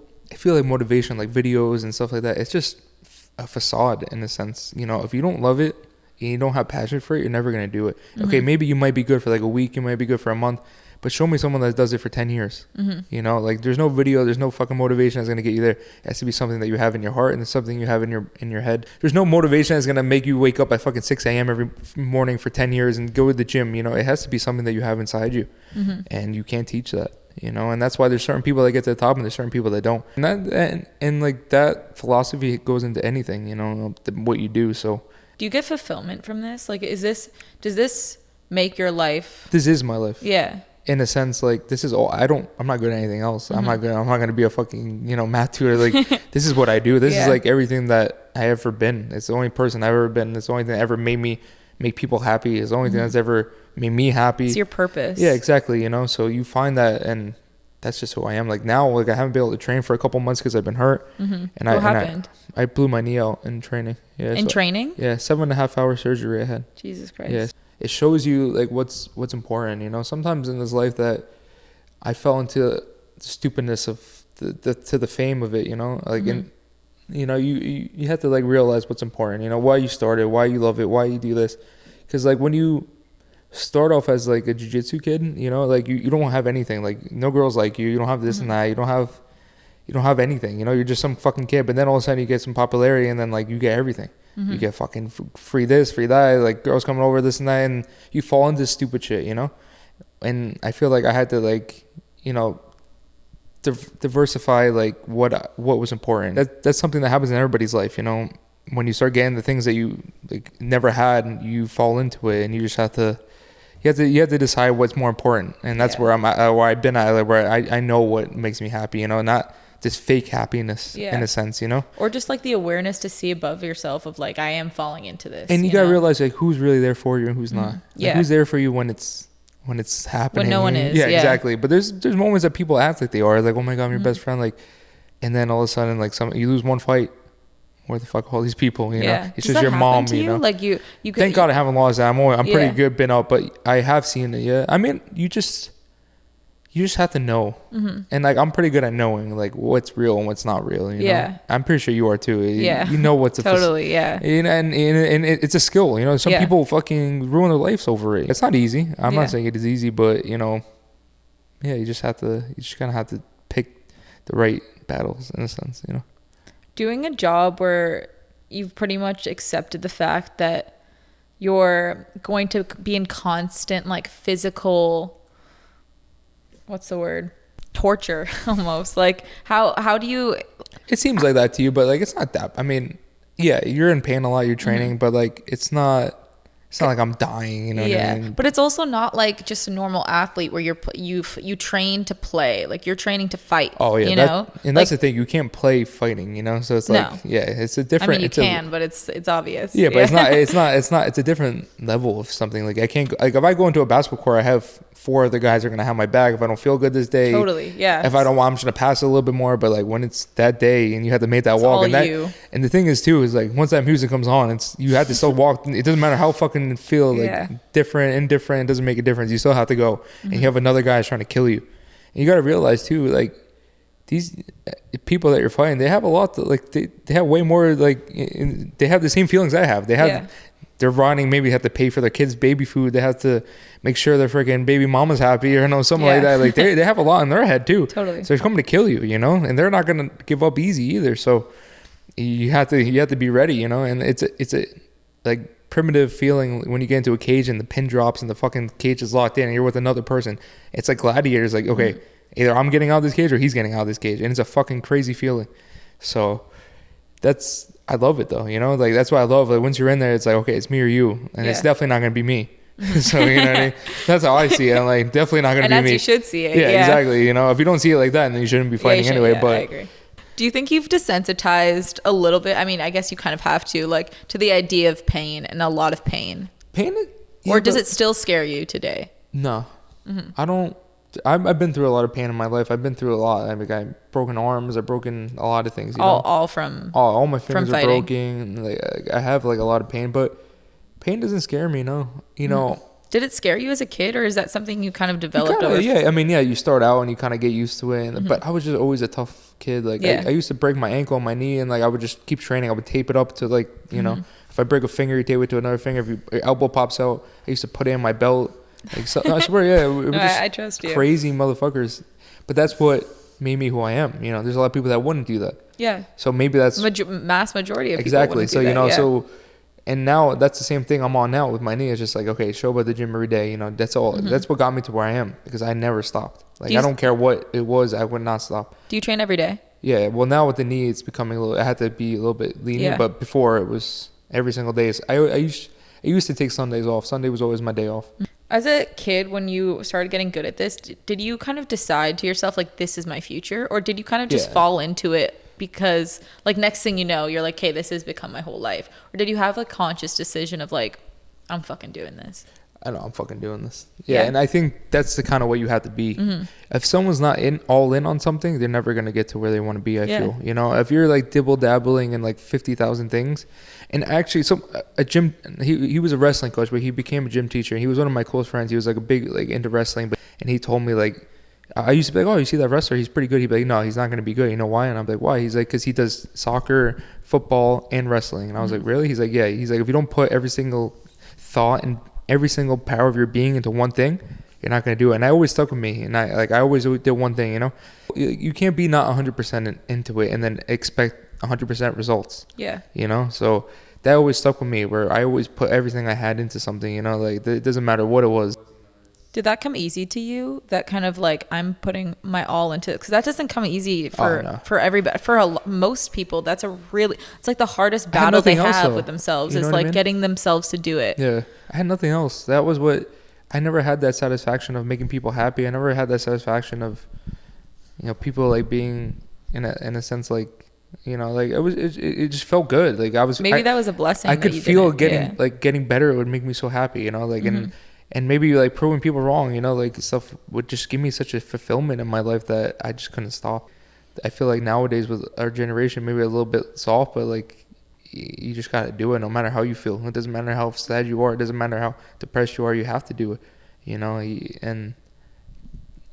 like motivation, like videos and stuff like that, it's just a facade in a sense. If you don't love it and you don't have passion for it, you're never going to do it. Okay, maybe you might be good for like a week, you might be good for a month, but show me someone that does it for 10 years. You know, like there's no video, there's no fucking motivation that's going to get you there. It has to be something that you have in your heart, and it's something you have in your head. There's no motivation that's going to make you wake up at fucking 6 a.m. every morning for 10 years and go to the gym. You know, it has to be something that you have inside you, and you can't teach that. You know, and that's why there's certain people that get to the top and there's certain people that don't. And and like that philosophy goes into anything, you know, what you do. So do you get fulfillment from this? Like, does this make your life? This is my life. Yeah. In a sense, like this is all. I'm not good at anything else. I'm not gonna be a fucking, you know, math tutor. Like this is what I do. This is like everything that I ever been. It's the only person I've ever been. It's the only thing that ever made me make people happy. It's the only thing that's ever made me happy. It's your purpose. Yeah, exactly. You know, so you find that, and that's just who I am. Like now, like I haven't been able to train for a couple months because I've been hurt. And what happened? I blew my knee out in training. Yeah. In training? Yeah, 7.5 hour surgery I had. Jesus Christ. Yeah. It shows you like what's important. You know, sometimes in this life that I fell into the stupidness of the fame of it. You know, like in. You know, you have to like realize what's important. You know, why you started, why you love it, why you do this. Because like when you start off as like a jiu-jitsu kid, you know, like you don't have anything. Like no girls like you don't have this and that, you don't have anything. You know, you're just some fucking kid. But then all of a sudden you get some popularity, and then like you get everything. You get fucking free this, free that, like girls coming over, this and that, and you fall into stupid shit. You know, and I feel like I had to like, you know, diversify like what was important. That's something that happens in everybody's life. You know, when you start getting the things that you like never had, you fall into it, and you just have to decide what's more important. And that's where I'm at, where I've been at, like, where I know what makes me happy. You know, not this fake happiness in a sense. You know, or just like the awareness to see above yourself of like, I am falling into this. And you gotta realize like who's really there for you and who's not. Like, who's there for you when it's happening, when no one is. Yeah, exactly. But there's moments that people act like they are, like, oh my god, I'm your best friend, like, and then all of a sudden like you lose one fight, where the fuck are all these people, you know? It's just your mom, you know. Like you thank God I haven't lost that. I'm pretty good, been out, but I have seen it. Yeah, I mean, you just have to know, and like I'm pretty good at knowing like what's real and what's not real. You know? I'm pretty sure you are too. You know what's totally. And it's a skill. You know, some people fucking ruin their lives over it. It's not easy. I'm not saying it is easy, but you know, you just kind of have to pick the right battles in a sense. You know, doing a job where you've pretty much accepted the fact that you're going to be in constant like physical, what's the word, torture almost, like how do you, it seems like that to you, but like it's not that. I mean, yeah, you're in pain a lot, you're training, but like it's not like I'm dying, you know what I mean? But it's also not like just a normal athlete where you train to play, like you're training to fight. Oh yeah, you know, and that's the thing, you can't play fighting, you know, so it's like it's a different. I mean, you can, but it's obvious. Yeah, but it's a different level of something. Like I can't, like if I go into a basketball court, I have 4 other guys are gonna have my back if I don't feel good this day. Totally, yeah. If I don't want, I'm just gonna pass it a little bit more. But like when it's that day and you have to make that walk, and the thing is too is like once that music comes on, you have to still walk. It doesn't matter how fucking feel like different, indifferent. It doesn't make a difference. You still have to go, and you have another guy trying to kill you. And you got to realize too, like these people that you're fighting, they have a lot. Like they have way more. Like they have the same feelings I have. They have. They're running, maybe have to pay for their kids' baby food. They have to make sure their freaking baby mama's happy, or you know, something like that. Like they have a lot in their head too. Totally. So they're coming to kill you, you know, and they're not gonna give up easy either. So you have to be ready, you know. And it's a like primitive feeling when you get into a cage and the pin drops and the fucking cage is locked in and you're with another person. It's like gladiators. Like okay, either I'm getting out of this cage or he's getting out of this cage, and it's a fucking crazy feeling. So I love it though, you know, like that's why I love, like once you're in there, it's like, okay, it's me or you, and it's definitely not going to be me. So, you know what I mean? That's how I see it. I'm like, definitely not going to be me. And as you should see it. Yeah, exactly. You know, if you don't see it like that, then you shouldn't be fighting anyway. But I agree. Do you think you've desensitized a little bit? I mean, I guess you kind of have to, like, to the idea of pain and a lot of pain. Pain? Or does it still scare you today? No. I don't. I've been through a lot of pain in my life. I've been through a lot. I mean, I've broken arms. I've broken a lot of things. All from all my fingers are broken. Like, I have like a lot of pain, but pain doesn't scare me. No, you know. Did it scare you as a kid, or is that something you kind of developed over? Yeah, I mean, you start out and you kind of get used to it. But I was just always a tough kid. Like I used to break my ankle and my knee, and like I would just keep training. I would tape it up to like, you know, if I break a finger, you tape it to another finger. If your elbow pops out, I used to put it in my belt. Like, so, I swear, yeah, we were just I trust you. crazy motherfuckers. But that's what made me who I am. You know, there's a lot of people that wouldn't do that. Yeah. So maybe that's mass majority of people exactly. wouldn't So do you that, know, yeah. so and now that's the same thing I'm on now with my knee. It's just like, okay, show up at the gym every day. You know, that's all. That's what got me to where I am, because I never stopped. Like, I don't care what it was, I would not stop. Do you train every day? Yeah. Well, now with the knee, it's becoming a little. I had to be a little bit lenient, but before it was every single day. I used to take Sundays off. Sunday was always my day off. As a kid, when you started getting good at this, did you kind of decide to yourself, like, this is my future? Or did you kind of just fall into it because, like, next thing you know, you're like, okay, this has become my whole life? Or did you have a conscious decision of, like, I'm fucking doing this? I know, I'm fucking doing this. Yeah, and I think that's the kind of way you have to be. If someone's not all in on something, they're never going to get to where they want to be, I feel. You know, if you're, like, dibble-dabbling in, like, 50,000 things. And actually, a gym, he was a wrestling coach, but he became a gym teacher. He was one of my close friends. He was, like, a big, like, into wrestling. And he told me, like, I used to be like, oh, you see that wrestler? He's pretty good. He'd be like, no, he's not going to be good. You know why? And I'm like, why? He's like, because he does soccer, football, and wrestling. And I was like, really? He's like, yeah. He's like, if you don't put every single thought and every single power of your being into one thing, you're not going to do it. And I always stuck with me. And I always did one thing, you know? You can't be not 100% into it and then expect 100% results. Yeah. You know? So that always stuck with me, where I always put everything I had into something, you know? Like, it doesn't matter what it was. Did that come easy to you? That kind of like, I'm putting my all into it? Because that doesn't come easy for everybody. For most people, it's like the hardest battle they have with themselves, is like getting themselves to do it. Yeah. I had nothing else. That was what, I never had that satisfaction of making people happy. I never had that satisfaction of, you know, people like being in a sense, like, you know, like it just felt good. Like that was a blessing. I could feel getting better. It would make me so happy, you know, like, and maybe like proving people wrong, you know, like stuff would just give me such a fulfillment in my life that I just couldn't stop. I feel like nowadays with our generation, maybe a little bit soft, but like you just got to do it no matter how you feel. It doesn't matter how sad you are. It doesn't matter how depressed you are. You have to do it, you know? And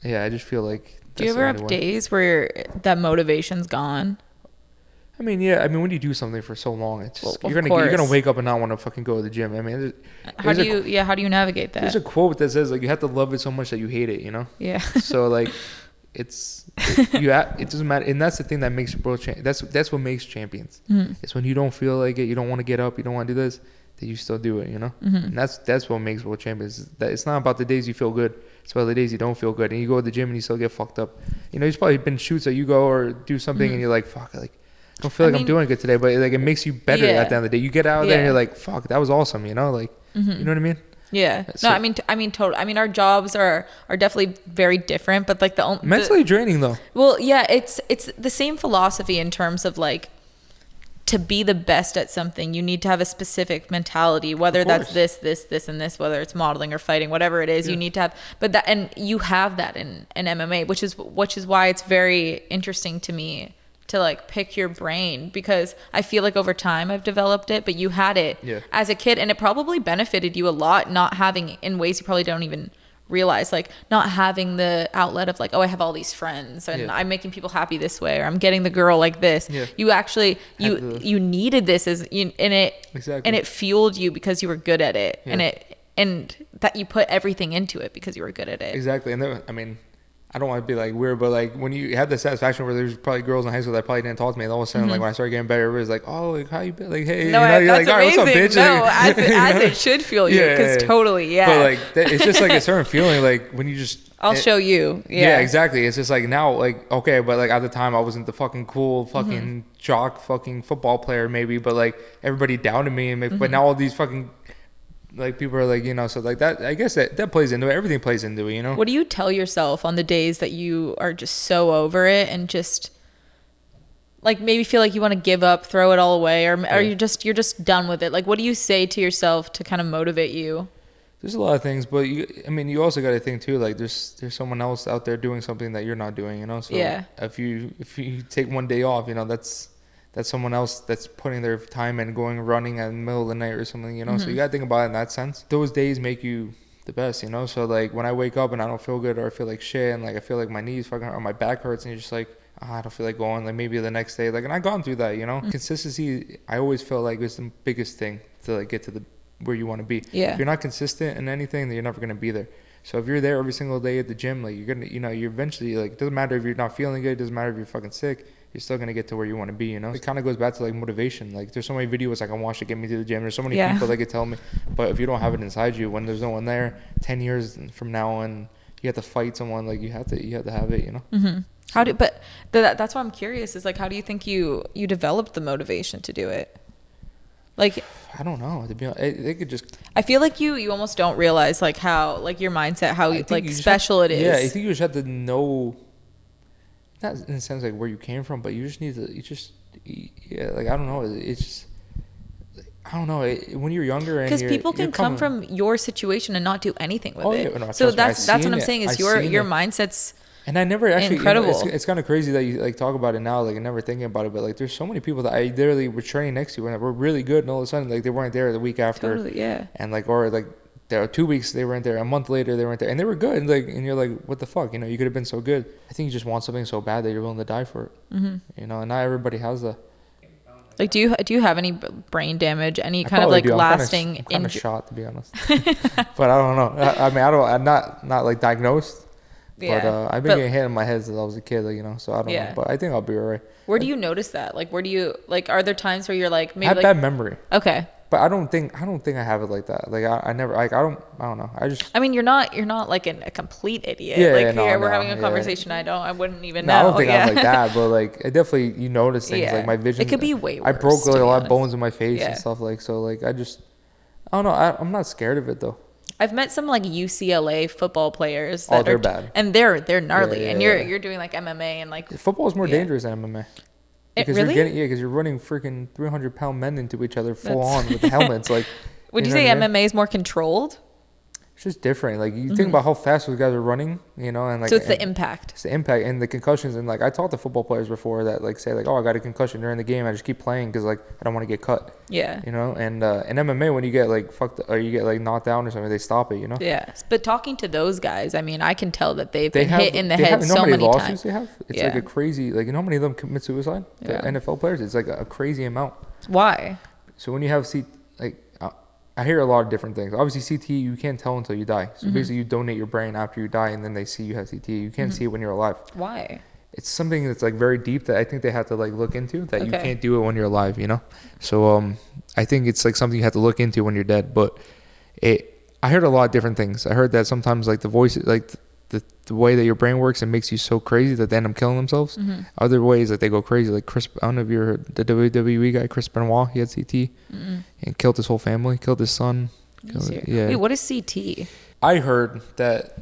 yeah, I just feel like. Do you ever have days where that motivation's gone? I mean, yeah. I mean, when you do something for so long, it's just, you're gonna wake up and not want to fucking go to the gym. I mean, how do you navigate that? There's a quote that says like you have to love it so much that you hate it. You know? Yeah. So like, it doesn't matter, and that's the thing that makes world that's what makes champions. It's when you don't feel like it, you don't want to get up, you don't want to do this, that you still do it. You know? And that's what makes world champions. That it's not about the days you feel good. It's about the days you don't feel good, and you go to the gym and you still get fucked up. You know, there's probably been shoots that you go or do something and you're like, fuck, like. I don't feel like I'm doing good today, but like it makes you better at the end of the day. You get out there and you're like, fuck, that was awesome, you know? Like, you know what I mean? Yeah. So, no, I mean, totally. I mean, our jobs are definitely very different, but like mentally draining though. Well, yeah, it's the same philosophy in terms of like, to be the best at something, you need to have a specific mentality, whether that's this, and this, whether it's modeling or fighting, whatever it is, you need to have, and you have that in MMA, which is why it's very interesting to me to like pick your brain, because I feel like over time I've developed it, but you had it as a kid, and it probably benefited you a lot, not having, in ways you probably don't even realize, like not having the outlet of like, oh, I have all these friends and I'm making people happy this way, or I'm getting the girl like this. You actually you needed this and it fueled you because you were good at it, and that you put everything into it because you were good at it. Exactly. And I mean, I don't want to be like weird, but like when you had the satisfaction where there's probably girls in high school that probably didn't talk to me, and all of a sudden, like when I started getting better, everybody's like, "Oh, like how you been?" Like, hey, no, you know, you're that's like, "All right, what's up, bitch?" No, like, as it should feel you, because totally, But like, it's just like a certain feeling, like when you just. I'll show you. Yeah, exactly. It's just like now, like okay, but like at the time, I wasn't the fucking cool, fucking jock, fucking football player, maybe, but like everybody doubted me, and but now all these fucking. Like people are like, you know, so like that, I guess that plays into it. Everything plays into it, you know? What do you tell yourself on the days that you are just so over it and just like maybe feel like you want to give up, throw it all away, or you're just done with it? Like, what do you say to yourself to kind of motivate you? There's a lot of things, but you also got to think too, like there's someone else out there doing something that you're not doing, you know? So if you take one day off, you know, that's someone else that's putting their time and going running in the middle of the night or something, you know? So you got to think about it in that sense. Those days make you the best, you know? So like when I wake up and I don't feel good, or I feel like shit, and like I feel like my knees fucking or my back hurts, and you're just like, I don't feel like going, like maybe the next day, like, and I've gone through that, you know? Consistency, I always felt like was the biggest thing to like get to where you want to be. If you're not consistent in anything, then you're never going to be there. So if you're there every single day at the gym, like, you're gonna, you're eventually, like, it doesn't matter if you're not feeling good, it doesn't matter if you're fucking sick, you're still gonna get to where you want to be, you know. It kind of goes back to like motivation. Like, there's so many videos I can watch to get me to the gym. There's so many people that could tell me, but if you don't have it inside you, when there's no one there, 10 years from now, and you have to fight someone, like, you have to have it, you know. That's why I'm curious. Is like, how do you think you developed the motivation to do it? Like, I don't know. To be honest, they could just. I feel like you almost don't realize like how, like, your mindset, how like special it is. Yeah, I think you just have to know. Not in the sense like where you came from, but you just need to. Like, I don't know. It's just. I don't know. When you're younger, and because people can come from your situation and not do anything with it. Yeah, no, so that's what I'm saying is your mindset's. And I never actually, incredible. It's kind of crazy that you like talk about it now, like, I'm never thinking about it, but like, there's so many people that I literally were training next to and were really good, and all of a sudden, like, they weren't there the week after. Totally, yeah. And like, or like, there were 2 weeks they weren't there, a month later they weren't there, and they were good. Like, and you're like, what the fuck, you could have been so good. I think you just want something so bad that you're willing to die for it. Mm-hmm. And not everybody has that. Like, do you have any brain damage, any kind of like lasting? I'm kind of shot, to be honest. But I don't know. I'm not like diagnosed. Yeah, but I've been getting hit in my head since I was a kid, like, so I don't know. But I think I'll be all right. Where do you notice that? Like, where do you, like, are there times where you're like, maybe I have bad memory. Okay. But I don't think I have it like that. Like, I never, like, I don't know. I mean, you're not like a complete idiot. Yeah, like, we're having a conversation. I wouldn't even know. I don't think I'm like that, but like, I definitely, you notice things like my vision. It could be way worse. I broke like a lot of bones in my face and stuff, like, so like, I don't know. I'm not scared of it though. I've met some like UCLA football players that they're bad, and they're gnarly, and you're doing like MMA and like football is more dangerous than MMA. Because because you're running freaking 300-pound men into each other full on with helmets. Like, would you say MMA is more controlled? It's just different. Like, you think about how fast those guys are running, and like, so it's the impact. It's the impact and the concussions. And like, I talked to football players before that like say like, oh, I got a concussion during the game. I just keep playing because like I don't want to get cut. Yeah. And in MMA, when you get like fucked or you get like knocked down or something, they stop it. Yeah. But talking to those guys, I mean, I can tell that they've been hit in the head so many times. They have. It's like a crazy. Like, how many of them commit suicide? The NFL players. It's like a crazy amount. Why? So when you have I hear a lot of different things. Obviously, CTE, you can't tell until you die. So basically, you donate your brain after you die, and then they see you have CTE. You can't see it when you're alive. Why? It's something that's like very deep that I think they have to like look into. That you can't do it when you're alive. So I think it's like something you have to look into when you're dead. But I heard a lot of different things. I heard that sometimes like the voice, like the way that your brain works, it makes you so crazy that they end up killing themselves. Mm-hmm. Other ways that they go crazy, like I don't know if you heard the WWE guy, Chris Benoit, he had CT and killed his whole family, killed his son. Wait, what is CT? I heard that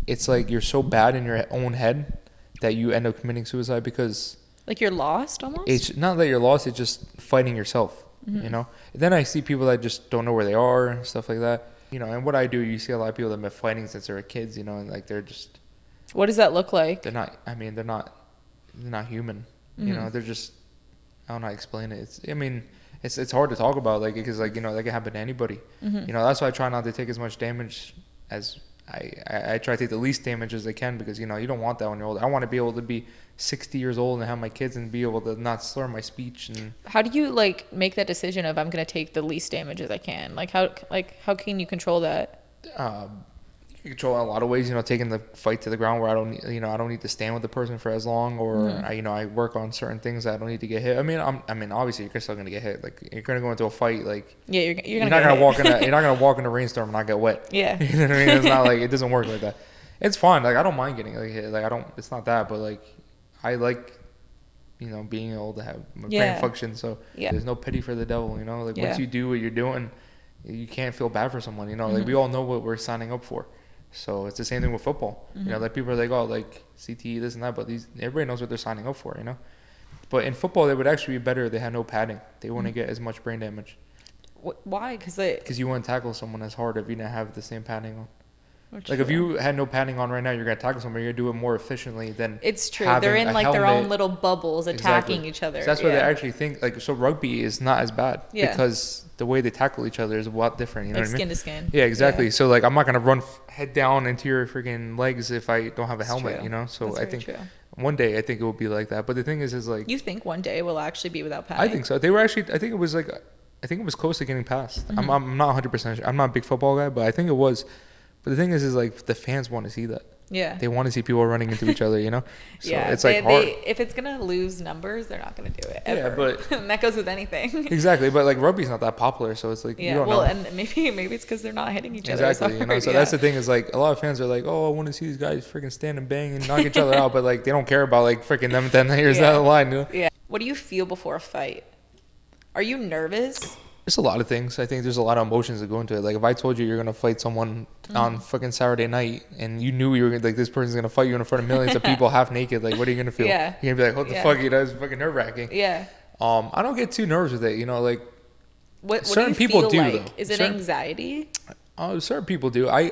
it's like you're so bad in your own head that you end up committing suicide because... Like you're lost almost? It's not that you're lost, it's just fighting yourself, And then I see people that just don't know where they are and stuff like that. And what I do, you see a lot of people that have been fighting since they were kids, and like they're just... What does that look like? They're not human. They're just... I don't know how to explain it. It's hard to talk about, like, because, like, that can happen to anybody. That's why I try not to take as much damage as... I try to take the least damage as I can because, you don't want that when you're older. I want to be able to be 60 years old and have my kids and be able to not slur my speech. And how do you like make that decision of I'm going to take the least damage as I can? Like how can you control that? You can control it in a lot of ways, taking the fight to the ground where I don't need to stand with the person for as long, or I work on certain things that I don't need to get hit. I mean, obviously you're still going to get hit. Like, you're going to go into a fight, like, you're not going to walk in a rainstorm and not get wet. Yeah. You know what I mean? It's not like, it doesn't work like that. It's fine. Like, I don't mind getting like hit. Like, it's not that, but like, I like, being able to have my brain function. So there's no pity for the devil, like once you do what you're doing, you can't feel bad for someone, like we all know what we're signing up for. So it's the same thing with football. Like people are like, oh, like CTE, this and that, but everybody knows what they're signing up for, But in football, they would actually be better if they had no padding. They wouldn't get as much brain damage. Why? Because you wouldn't tackle someone as hard if you didn't have the same padding on. Like if you had no padding on right now, you're gonna tackle somebody. You're gonna do it more efficiently than. It's true. They're in like their own little bubbles attacking each other. So that's why they actually think like so. Rugby is not as bad because the way they tackle each other is a lot different. You know what I mean? Skin to skin. Yeah, exactly. So like I'm not gonna run head down into your freaking legs if I don't have a helmet. So I think one day I think it will be like that. But the thing is like. You think one day will actually be without padding? I think so. They were actually. I think it was close to getting passed. I'm not 100% sure. I'm not a big football guy, but I think it was. But the thing is like the fans want to see that. Yeah. They want to see people running into each other, you know? So yeah. it's like hard. If it's going to lose numbers, they're not going to do it ever. Yeah, but and that goes with anything. Exactly. But like rugby's not that popular. So it's like, yeah, you don't well, know. and maybe it's because they're not hitting each other. Exactly. You know, so that's the thing is like a lot of fans are like, oh, I want to see these guys freaking stand and bang and knock each other out. But like they don't care about like freaking them 10 years down the line. You know? Yeah. What do you feel before a fight? Are you nervous? There's a lot of things. I think there's a lot of emotions that go into it. Like if I told you you're gonna fight someone on fucking Saturday night and you knew you were like this person's gonna fight you in front of millions of people half naked, like what are you gonna feel? Yeah. You're gonna be like, what the fuck? You know, it's fucking nerve wracking. Yeah. I don't get too nervous with it. You know, like what certain do you people feel do like? though. Is it anxiety? Certain people do. I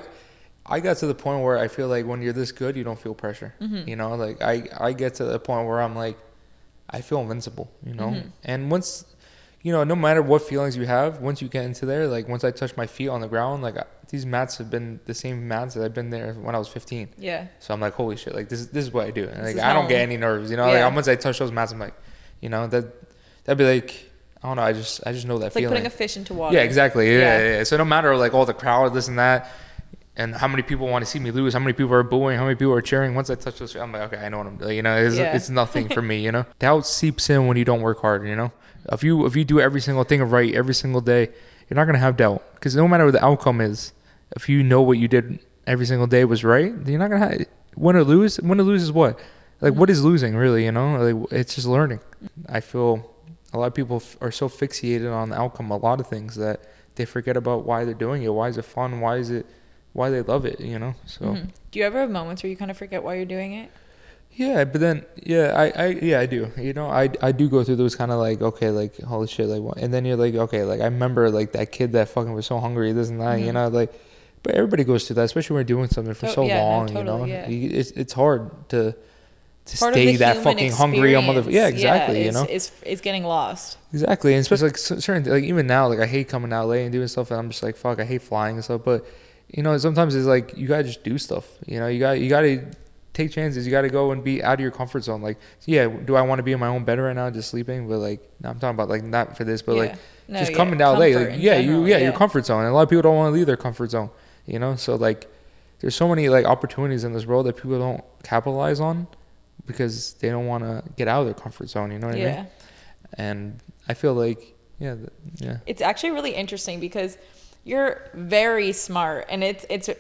got to the point where I feel like when you're this good, you don't feel pressure. You know, like I get to the point where I'm like, I feel invincible. You know, and once. You know, no matter what feelings you have, once you get into there, like once I touch my feet on the ground, like these mats have been the same mats that I've been there when I was 15. Yeah. So I'm like, holy shit, like this is what I do. And like I don't get any nerves, you know. Like once I touch those mats, I'm like, you know, that'd be like, I don't know, I just know that it's feeling. Like putting a fish into water. Yeah, exactly. Yeah. So no matter like all the crowd, this and that, and how many people want to see me lose, how many people are booing, how many people are cheering. Once I touch those, I'm like, okay, I know what I'm doing. You know, it's nothing for me. You know, doubt seeps in when you don't work hard. You know. If you do every single thing right every single day, you're not gonna have doubt because no matter what the outcome is, if you know what you did every single day was right, then you're not gonna have win or lose. Win or lose is what? Like what is losing really? You know, like it's just learning. I feel a lot of people are so fixated on the outcome, a lot of things that they forget about why they're doing it. Why is it fun? Why they love it? You know. So. Do you ever have moments where you kind of forget why you're doing it? Yeah, but then I do. You know, I do go through those kind of like, okay, like holy shit, like what? And then you're like, okay, like I remember like that kid that fucking was so hungry, this and that, you know, like. But everybody goes through that, especially when you're doing something for so long. Totally, you know, it's hard to part stay that fucking hungry on motherfucker. Yeah, exactly. You know, is getting lost. Exactly, and especially like certain like even now, like I hate coming out late and doing stuff, and I'm just like fuck, I hate flying and stuff. But you know, sometimes it's like you gotta just do stuff. You know, you gotta take chances. You got to go and be out of your comfort zone. Like, yeah, do I want to be in my own bed right now just sleeping? But like, no, I'm talking about like not for this, but just coming down late. Like, your comfort zone. And a lot of people don't want to leave their comfort zone, you know? So like, there's so many like opportunities in this world that people don't capitalize on because they don't want to get out of their comfort zone. You know what I mean? And I feel like, yeah. It's actually really interesting because you're very smart and it's a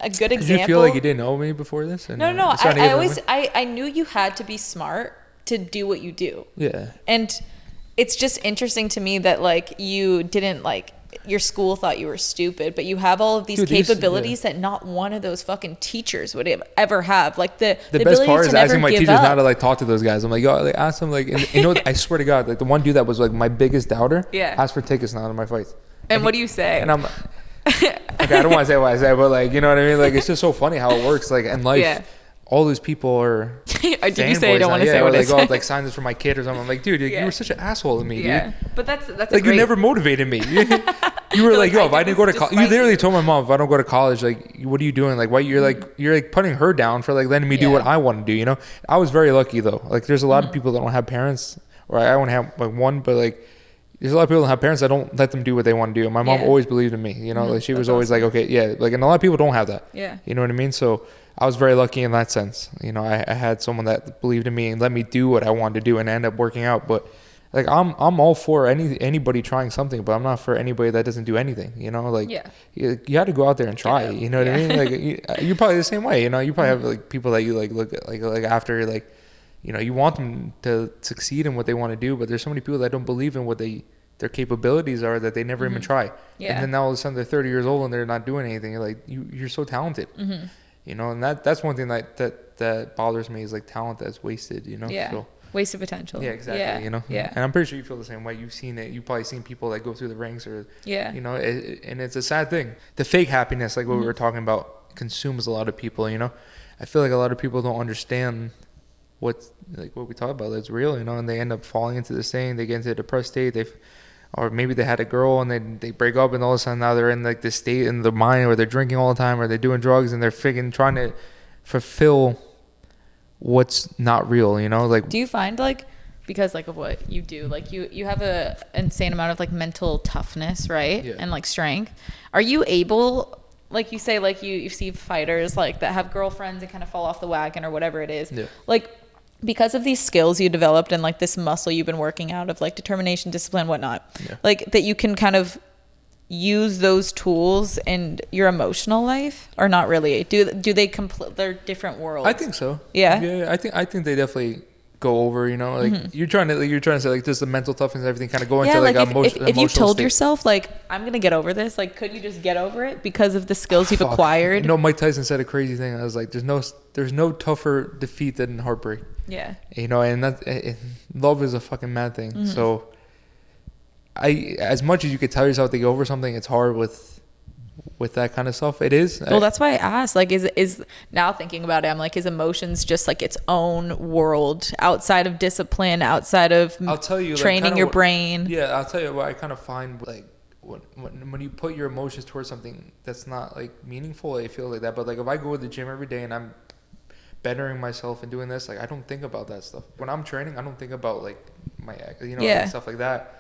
good example. Did you feel like you didn't know me before this? No. I knew you had to be smart to do what you do. Yeah. And it's just interesting to me that like you didn't like your school thought you were stupid, but you have all of these capabilities that not one of those fucking teachers would ever have. Like the best part is asking my teachers not to like talk to those guys. I'm like, yo, like ask them like, and, you know, I swear to God, like the one dude that was like my biggest doubter, asked for tickets now to my fights. And what do you say? And I'm okay, I don't want to say what I say, but like, you know what I mean? Like, it's just so funny how it works. Like in life, all those people are. Did you say I don't want to say what I say? Like, oh, like sign this for my kid or something. I'm like, dude, you were such an asshole to me, dude. But that's like you never motivated me. You were like, yo, if I didn't go to college, you literally told my mom, if I don't go to college, like, what are you doing? Like, why you're like putting her down for like letting me do what I want to do. You know, I was very lucky though. Like, there's a lot of people that don't have parents, or I only have like one, but like. There's a lot of people that have parents that don't let them do what they want to do. And my mom always believed in me, you know, like she was always like, okay, like, and a lot of people don't have that. Yeah. You know what I mean? So I was very lucky in that sense. You know, I had someone that believed in me and let me do what I wanted to do and end up working out. But like, I'm all for anybody trying something, but I'm not for anybody that doesn't do anything, you know, like you had to go out there and try, you know what I mean? Like you're probably the same way, you know, you probably have like people that you like look at like after like, you know, you want them to succeed in what they want to do, but there's so many people that don't believe in what their capabilities are that they never even try. Yeah. And then now all of a sudden they're 30 years old and they're not doing anything. You're like, you're so talented, you know, and that's one thing that bothers me is like talent that's wasted, you know? Yeah. So, wasted potential. Yeah, exactly. Yeah. You know? Yeah. And I'm pretty sure you feel the same way. You've seen it. You've probably seen people that go through the ranks or, you know, and it's a sad thing. The fake happiness, like what we were talking about, consumes a lot of people, you know? I feel like a lot of people don't understand what we talk about that's real, you know, and they end up falling into this thing. They get into a depressed state. Or maybe they had a girl and they break up and all of a sudden now they're in like this state in the mind where they're drinking all the time or they're doing drugs and they're trying to fulfill what's not real, you know? Like, do you find like because like of what you do, like you have a insane amount of like mental toughness, right? Yeah. And like strength. Are you able, like you say, like you see fighters like that have girlfriends and kind of fall off the wagon or whatever it is. Yeah. Like because of these skills you developed and like this muscle you've been working out of like determination, discipline, whatnot, like that you can kind of use those tools in your emotional life, or not really? Do they they're different worlds? I think so. Yeah. Yeah, I think they definitely go over, you know, like you're trying to say like just the mental toughness and everything kind of go into like if you told state. yourself like I'm gonna get over this, like could you just get over it because of the skills you've acquired? You know, Mike Tyson said a crazy thing. I was like, there's no tougher defeat than heartbreak. Yeah. You know, and love is a fucking mad thing. So as much as you could tell yourself to get over something, it's hard with that kind of stuff. It is. Well, that's why I asked, like, is now thinking about it, I'm like, is emotions just like its own world outside of discipline, outside of I'll tell you, training like, your brain? Yeah, I'll tell you what I kind of find, like, when you put your emotions towards something that's not like meaningful, I feel like that. But like if I go to the gym every day and I'm bettering myself and doing this, like I don't think about that stuff. When I'm training, I don't think about like my, you know, like, stuff like that.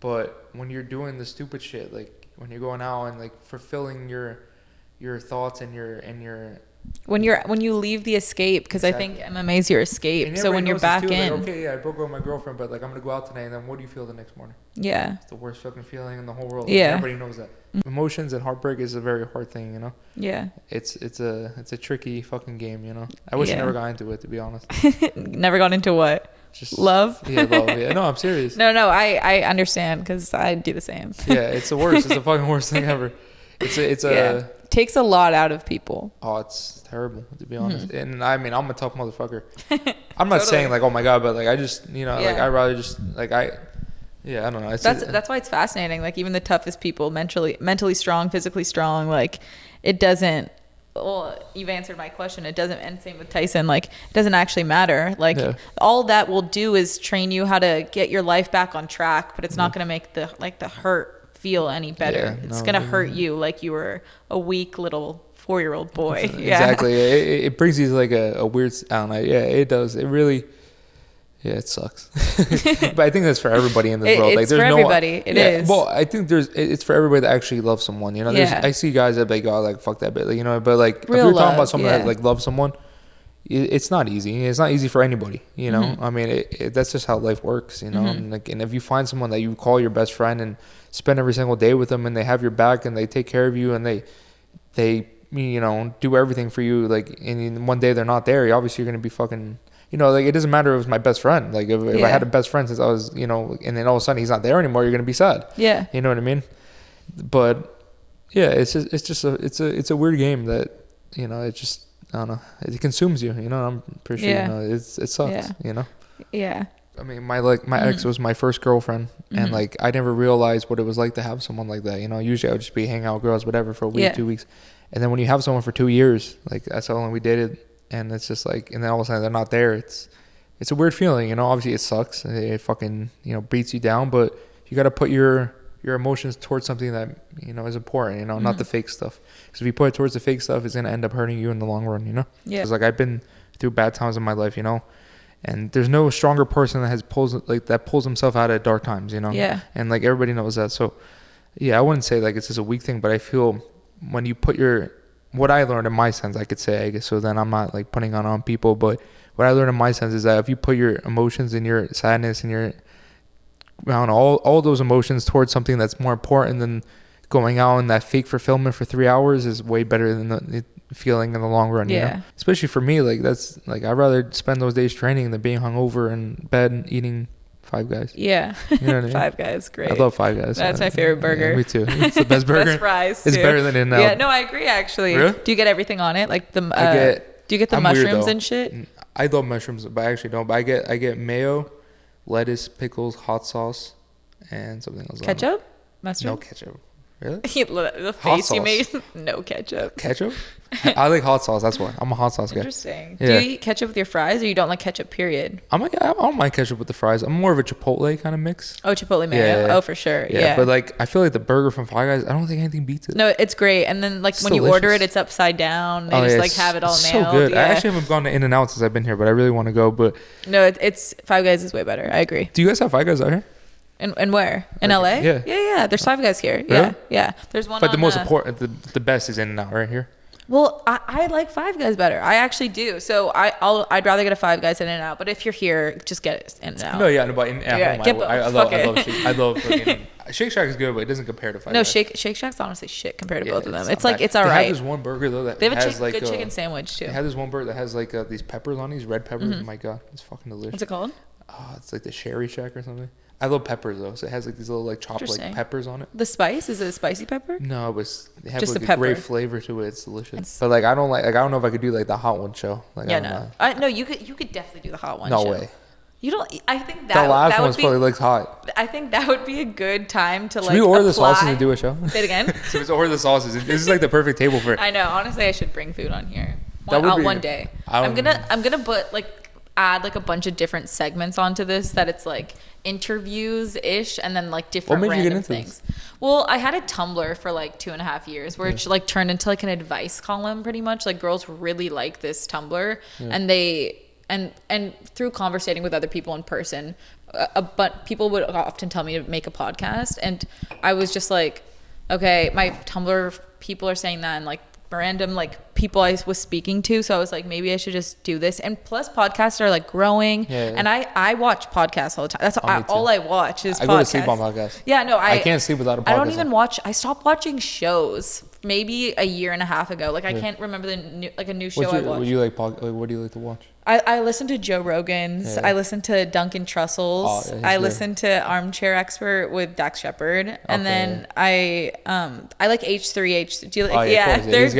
But when you're doing the stupid shit, like when you're going out and like fulfilling your thoughts and your when you leave the escape, because exactly. I think MMA is your escape. So when you're back in, like, okay, yeah, I broke up with my girlfriend, but like I'm gonna go out tonight, and then what do you feel the next morning? Yeah, it's the worst fucking feeling in the whole world. Yeah, everybody knows that. Emotions and heartbreak is a very hard thing, you know. Yeah, it's a tricky fucking game, you know. I wish I never got into it, to be honest. Never got into what? Just love. Yeah, love. Yeah, no, I'm serious. No, I understand because I do the same. Yeah, it's the worst. It's the fucking worst thing ever. Takes a lot out of people. Oh, it's terrible, to be honest. And I mean, I'm a tough motherfucker. I'm not saying like, oh my god, but like I just, you know, like I rather just like I don't know. That's why it's fascinating. Like even the toughest people, mentally strong, physically strong, like it doesn't. Well, you've answered my question. It doesn't, and same with Tyson. Like, it doesn't actually matter. Like, all that will do is train you how to get your life back on track. But it's not going to make the hurt feel any better. It's going to hurt you like you were a weak little 4-year-old boy. Exactly. It brings you to like a weird. I don't know. Yeah, it does. It really. Yeah, it sucks. But I think that's for everybody in this world. It's like, there's for everybody. It is. Well, I think it's for everybody that actually loves someone. You know, I see guys that like, oh, like fuck that bit, like, you know. But like, real if you're talking about someone that like loves someone, it's not easy. It's not easy for anybody. You know, I mean, that's just how life works. You know, and like, and if you find someone that you call your best friend and spend every single day with them, and they have your back and they take care of you and they you know do everything for you, like, and one day they're not there, obviously you're gonna be fucking. You know, like, it doesn't matter if it was my best friend. Like, if I had a best friend since I was, you know, and then all of a sudden he's not there anymore, you're gonna be sad. Yeah. You know what I mean? But yeah, it's a weird game that, you know, it just, I don't know, it consumes you. You know, I'm pretty sure you know it sucks. Yeah. You know. Yeah. I mean, my ex was my first girlfriend, and like I never realized what it was like to have someone like that. You know, usually I would just be hanging out with girls, whatever, for a week, 2 weeks, and then when you have someone for 2 years, like that's how long we dated. And it's just like, and then all of a sudden they're not there. It's a weird feeling, you know. Obviously it sucks. It fucking, you know, beats you down. But you got to put your emotions towards something that, you know, is important. You know, not the fake stuff. Because if you put it towards the fake stuff, it's gonna end up hurting you in the long run. You know. Yeah. Because like I've been through bad times in my life, you know, and there's no stronger person that pulls himself out of dark times. You know. Yeah. And like everybody knows that. So yeah, I wouldn't say like it's just a weak thing, but I feel when you put what I learned in my sense, I could say, I guess, so then I'm not like putting on people, but what I learned in my sense is that if you put your emotions and your sadness and your, I don't know, all those emotions towards something that's more important than going out and that fake fulfillment for 3 hours is way better than the feeling in the long run. You know? Especially for me, like that's like, I'd rather spend those days training than being hungover in bed and eating Five Guys. Yeah. You know what I mean? Five Guys, great. I love Five Guys. That's my favorite burger. Yeah, me too. It's the best burger. Best fries, it's better than In-N-Out. Yeah, no, I agree, actually. Really? Do you get everything on it? Like do you get the mushrooms and shit? I love mushrooms, but I actually don't. But I get mayo, lettuce, pickles, hot sauce, and something else. Ketchup? Mustard? No ketchup. Really? The face you made. No ketchup. Ketchup? I like hot sauce. That's why I'm a hot sauce guy. Interesting. Yeah. Do you eat ketchup with your fries, or you don't like ketchup? Period. I don't mind ketchup with the fries. I'm more of a Chipotle kind of mix. Oh, Chipotle mayo. Yeah. Oh, for sure. Yeah. But like, I feel like the burger from Five Guys, I don't think anything beats it. No, it's great. And then like when you order it, it's upside down. They just like have it all nailed. So good. I actually haven't gone to In-N-Out since I've been here, but I really want to go. But no, it's Five Guys is way better. I agree. Do you guys have Five Guys out here? And where? In LA? Yeah. There's Five Guys here. Really? Yeah. There's one. But the most important, the best is In-N-Out right here. Well, I like Five Guys better. I actually do. So I'd rather get a Five Guys In-N-Out. But if you're here, just get it In-N-Out. No, yeah, no, but at home, I love fucking Shake Shack is good, but it doesn't compare to Five Guys. No, Shake Shack's honestly shit compared to both of them. It's like it's all right. They have this one burger though that they have has a good chicken sandwich too. They have this one burger that has like these peppers on these red peppers. Oh my god, it's fucking delicious. What's it called? It's like the Sherry Shack or something. I love peppers though, so it has like these little like chopped like peppers on it. The spice, is it a spicy pepper? No, but they have just like a great flavor to it. It's delicious. But like I don't know if I could do like the hot one show. Like, no, you could definitely do the hot one. No way. You don't. I think that the last one's probably looks hot. I think that would be a good time to Should we order the sauces and do a show? Say it again. So we order the sauces. This is like the perfect table for it. I know. Honestly, I should bring food on here. One day. I'm gonna put add like a bunch of different segments onto this that it's like interviews ish and then like different random things. Well, I had a Tumblr for like 2.5 years where it like turned into like an advice column pretty much. Like girls really like this Tumblr and they and through conversating with other people in person, but people would often tell me to make a podcast, and I was just like, okay, my Tumblr people are saying that, and like random like people I was speaking to, so I was like, maybe I should just do this. And plus podcasts are like growing, and I watch podcasts all the time. That's all I watch is podcasts. I go to sleep on podcasts. I can't sleep without a podcast. I don't even watch. I stopped watching shows maybe a year and a half ago. Like I can't remember a new show I watched. What do you like to watch? I listen to Joe Rogan's. I listen to Duncan Trussell's. I listen to Armchair Expert with Dax Shepard, and then I like H3H. Do you like?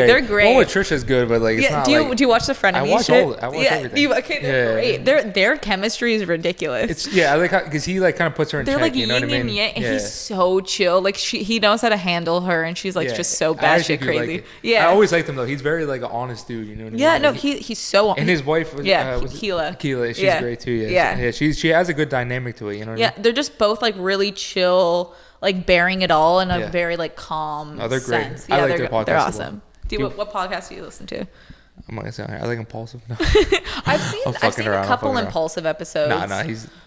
They're great. One with Trisha's good, but like it's not. Do you watch the Frenemies? I watch everything. They're great. Their chemistry is ridiculous. I like because he like kind of puts her in check. Like you know what I mean? And he's so chill. Like he knows how to handle her, and she's like just so batshit crazy. I always liked him though. He's very like an honest dude. You know what I mean? Yeah, no, he's so. And his wife was. Keela, she's great too. Yeah, she has a good dynamic to it. You know. They're just both like really chill, like bearing it all in a very like calm. Oh, they're great. Sense. I like their podcast. They're awesome. What podcast do you listen to? I'm not gonna say I like Impulsive. No. I've seen a couple Impulsive episodes. No,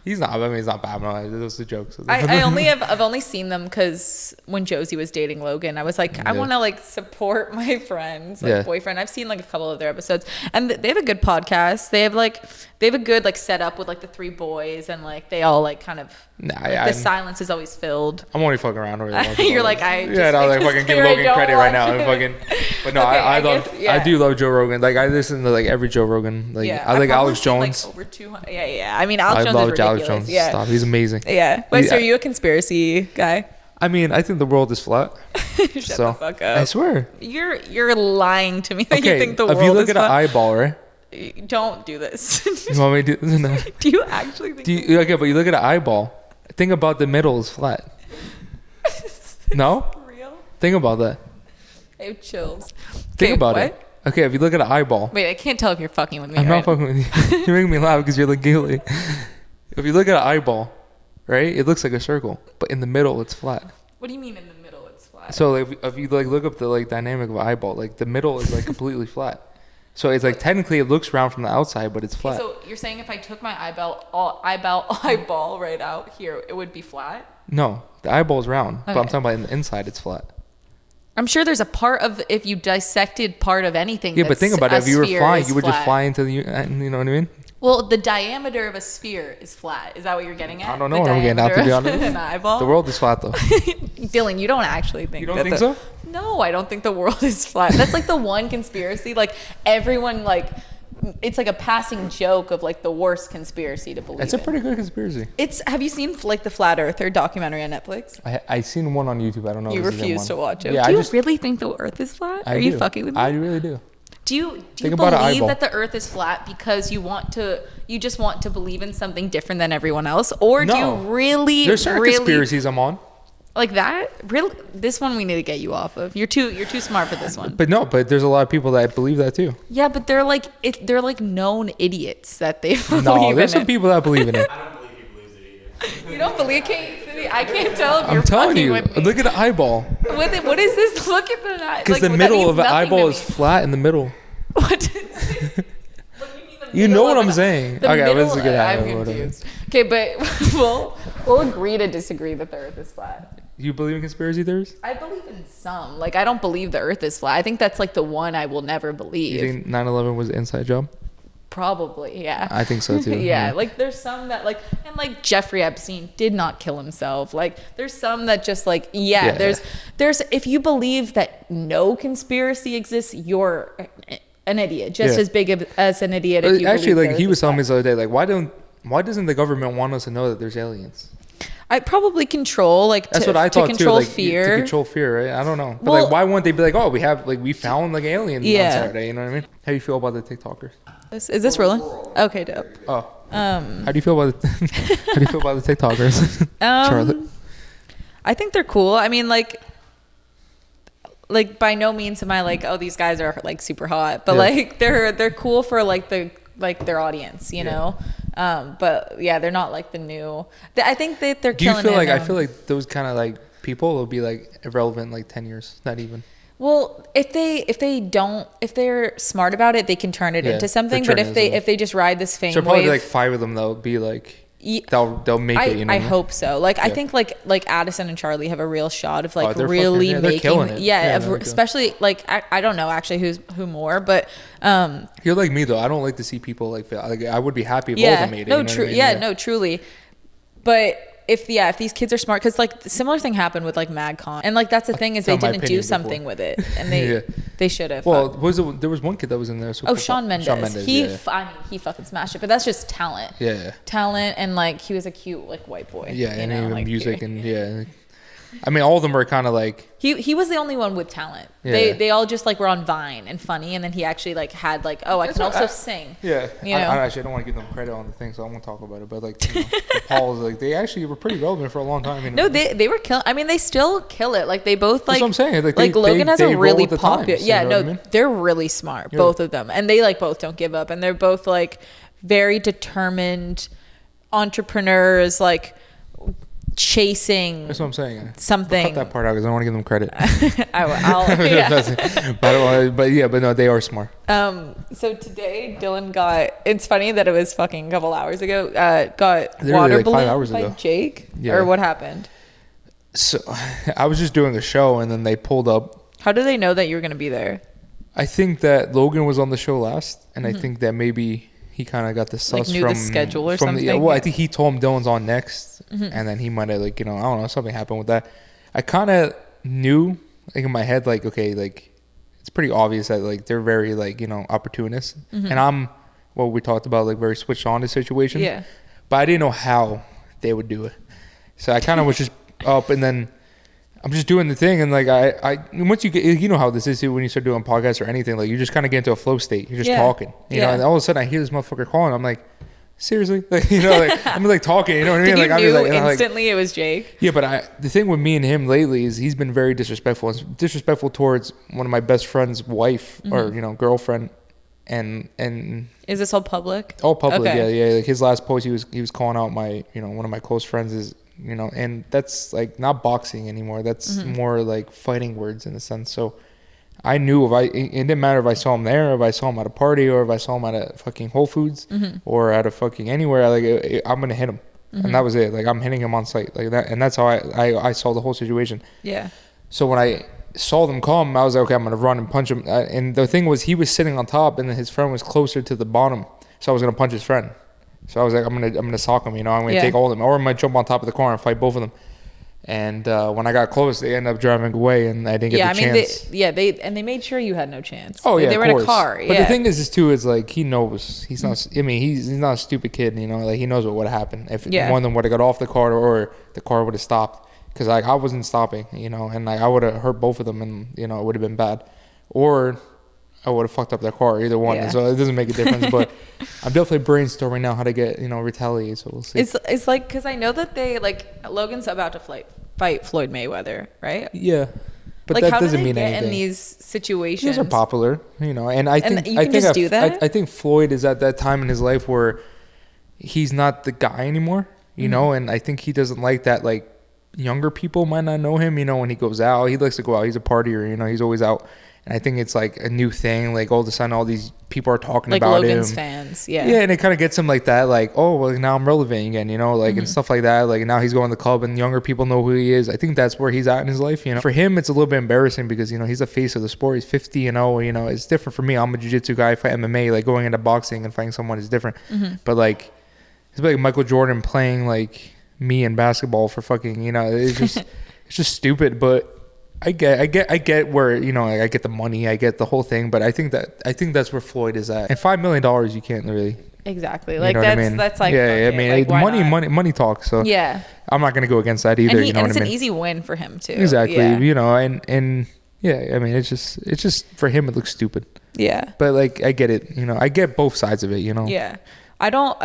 he's not. I mean, he's not bad. No, those are jokes. I've only seen them because when Josie was dating Logan, I was like, I want to like support my friend's boyfriend. I've seen like a couple of their episodes, and they have a good podcast. They have a good like setup with like the three boys, and like they all like kind of. The silence is always filled. I'm only fucking around. You're like fucking give Logan credit right now. But no, I do love Joe Rogan. Like I listen to like every Joe Rogan. Like I like Alex Jones. Like over 200. Yeah. I mean, Alex Jones is ridiculous. Alex Jones. Yeah. Stop. He's amazing. Yeah. Wait, so are you a conspiracy guy? I mean, I think the world is flat. Shut the fuck up. I swear. You're lying to me that you think the world is flat. If you look at an eyeball, right? Don't do this. You want me to do this? No. Do you actually think? Okay, but you look at an eyeball. Think about the middle is flat. No? Real? Think about that. I have chills. Think about it. Okay, if you look at an eyeball. Wait, I can't tell if you're fucking with me. I'm not fucking with you. You're making me laugh because you're like giggly. If you look at an eyeball, right, it looks like a circle, but in the middle it's flat. What do you mean in the middle it's flat? So if you like look up the like dynamic of an eyeball, like the middle is like completely flat. So it's like technically it looks round from the outside, but it's flat. So you're saying if I took my eyeball right out here, it would be flat? No, the eyeball's round, but I'm talking about in the inside, it's flat. I'm sure there's a part of if you dissected part of anything. Yeah, but think about it. If you were flying, you would just fly into the. You know what I mean? Well, the diameter of a sphere is flat. Is that what you're getting at? I don't know what I'm getting at, to be honest. An eyeball? The world is flat, though. Dillon, you don't actually think. You don't think so? No, I don't think the world is flat. That's like the one conspiracy. Like everyone, like it's like a passing joke of like the worst conspiracy to believe. It's a pretty good conspiracy. Have you seen like the Flat Earther documentary on Netflix? I seen one on YouTube. I don't know. You refuse to watch it. Yeah, do you really think the Earth is flat? Are you fucking with me? I really do. Do you believe that the Earth is flat because you just want to believe in something different than everyone else, or do you really? There's certain conspiracies I'm on. Like that, really, this one we need to get you off of. You're too smart for this one. But there's a lot of people that believe that too. Yeah, but they're like known idiots that they believe No, there's in some people that believe in it. I don't believe he believes it either. You don't believe I can't tell if you're I'm telling fucking you. with me. Look at the eyeball. What is this? Look at the eye. Because the middle of the eyeball is flat in the middle. What? You know what I'm saying. Okay, let's get out of I'm it. confused. Okay, but we'll agree to disagree that the Earth is flat. You believe in conspiracy theories? I believe in some. Like, I don't believe the Earth is flat. I think that's like the one I will never believe. You think 9/11 was an inside job? Probably, yeah. I think so too. Yeah, like there's some that like, and like Jeffrey Epstein did not kill himself. Like there's some that just like, there's if you believe that no conspiracy exists, you're an idiot, just as big as an idiot. If you actually, believe like he was telling me the other day, like why doesn't the government want us to know that there's aliens? I probably control That's what I thought control too. Like, fear. To control fear, right? I don't know. But Well, like, why wouldn't they be like, oh, we found like aliens on Saturday? You know what I mean? How do you feel about the TikTokers? Is this rolling? Okay, dope. Oh. How do you feel about how do you feel about the TikTokers, Charlotte? I think they're cool. I mean, like by no means am I like, oh, these guys are like super hot, but like they're cool for like their audience, you know. But yeah, they're not like the new. I think that they're. Do you killing feel it, like I feel like those kind of like people will be like irrelevant like 10 years, not even. Well, if they're smart about it, they can turn it into something. But if they just ride this fame so probably wave, like 5 of them that'll be like they'll make it. You know, I hope so. Like I think like Addison and Charlie have a real shot of like really they're making killing it. Especially like I don't know actually who more, but you're like me though. I don't like to see people like I would be happy if all of them made it. No, true. No, truly. But if these kids are smart, because like the similar thing happened with like MagCon, and like that's the thing is they didn't do something with it, and they should have. Well, there was one kid that was in there. So Shawn Mendes. He fucking smashed it, but that's just talent. Yeah. Talent, and like he was a cute like white boy. Yeah, and know, even like, music and I mean, all of them are kind of like he was the only one with talent. Yeah. They all just like were on Vine and funny, and then he actually like had like I can also sing. Yeah, you know? I don't want to give them credit on the thing, so I won't talk about it. But like Paul's like they actually were pretty relevant for a long time. You know? No, they were killing. I mean, they still kill it. Like they both like. That's what I'm saying. Like Logan has a really popular. Yeah, no, I mean? They're really smart, both of them, and they like both don't give up, and they're both like very determined entrepreneurs, like chasing. That's what I'm saying. Something. I'll cut that part out because I don't want to give them credit. I'll yeah. but no, they are smart. So today Dillon got. It's funny that it was fucking a couple hours ago. Got Literally water like 5 ballooned hours by ago. Jake. Yeah. Or what happened? So I was just doing a show and then they pulled up. How do they know that you were gonna be there? I think that Logan was on the show last, and I think that maybe he kind of got the sus knew from the schedule or from something. Well, I think he told him Dylan's on next, and then he might have like I don't know, something happened with that. I kind of knew like in my head like okay, like it's pretty obvious that like they're very like opportunists, and I'm what we talked about like very switched on to situation. Yeah. But I didn't know how they would do it, so I kind of was just up, and then I'm just doing the thing, and like I once you get how this is when you start doing podcasts or anything, like you just kind of get into a flow state. You're just talking, you know, and all of a sudden I hear this motherfucker calling. I'm like, seriously, like, like I'm like talking, you know what I mean? Did like you I'm knew just, like, instantly it was Jake? Yeah, but the thing with me and him lately is he's been very disrespectful. It's disrespectful towards one of my best friend's wife or girlfriend, and Is this all public? all public. Okay. Yeah. Like his last post, he was calling out my one of my close friends is. And that's like not boxing anymore. That's more like fighting words in a sense. So I knew it didn't matter if I saw him there, if I saw him at a party, or if I saw him at a fucking Whole Foods or at a fucking anywhere. Like I'm gonna hit him, and that was it. Like I'm hitting him on sight, like that, and that's how I saw the whole situation. Yeah. So when I saw them come, I was like, okay, I'm gonna run and punch him. And the thing was, he was sitting on top, and then his friend was closer to the bottom, so I was gonna punch his friend. So I was like, I'm gonna sock him, I'm gonna take all of them, or I might jump on top of the car and fight both of them. And when I got close, they ended up driving away, and I didn't get the chance. They made sure you had no chance. Oh yeah, they were in a car. But the thing is like he knows he's not. I mean, he's not a stupid kid, like he knows what would happen if one of them would have got off the car or the car would have stopped. Because like I wasn't stopping, and like I would have hurt both of them, and it would have been bad, or I would have fucked up their car, either one. Yeah. So it doesn't make a difference. But I'm definitely brainstorming now how to get retaliate. So we'll see. It's like because I know that they like Logan's about to fight fight Floyd Mayweather, right? Yeah. But like, that how doesn't do they mean get anything. in these situations? These are popular, you know, and I think you can just do that? I think Floyd is at that time in his life where he's not the guy anymore, you know, and I think he doesn't like that, like, younger people might not know him, you know, when he goes out. He likes to go out. He's a partier, you know, he's always out. And I think it's like a new thing. Like, all of a sudden, all these people are talking like about Logan's him. fans, yeah. Yeah, and it kind of gets him like that, like, oh, well, now I'm relevant again, you know, like, and stuff like that. Like, now he's going to the club and younger people know who he is. I think that's where he's at in his life, you know. For him, it's a little bit embarrassing because, you know, he's the face of the sport. He's 50-0, you know. It's different for me. I'm a jiu-jitsu guy. I fight MMA. Like, going into boxing and fighting someone is different. But, like, it's like Michael Jordan playing, like, me in basketball for fucking, you know, it's just it's just stupid. But I get where, you know, I get the money, I get the whole thing, but I think that's where Floyd is at. And $5 million, you can't really. Exactly. Like, you know what I mean? that's like, yeah, I mean, like, money talks. So yeah, I'm not gonna go against that either. And you know what I mean? It's an easy win for him too. Exactly. Yeah. You know, and yeah, I mean, it's just for him, it looks stupid. Yeah. But, like, I get it. You know, I get both sides of it. You know. Yeah. I don't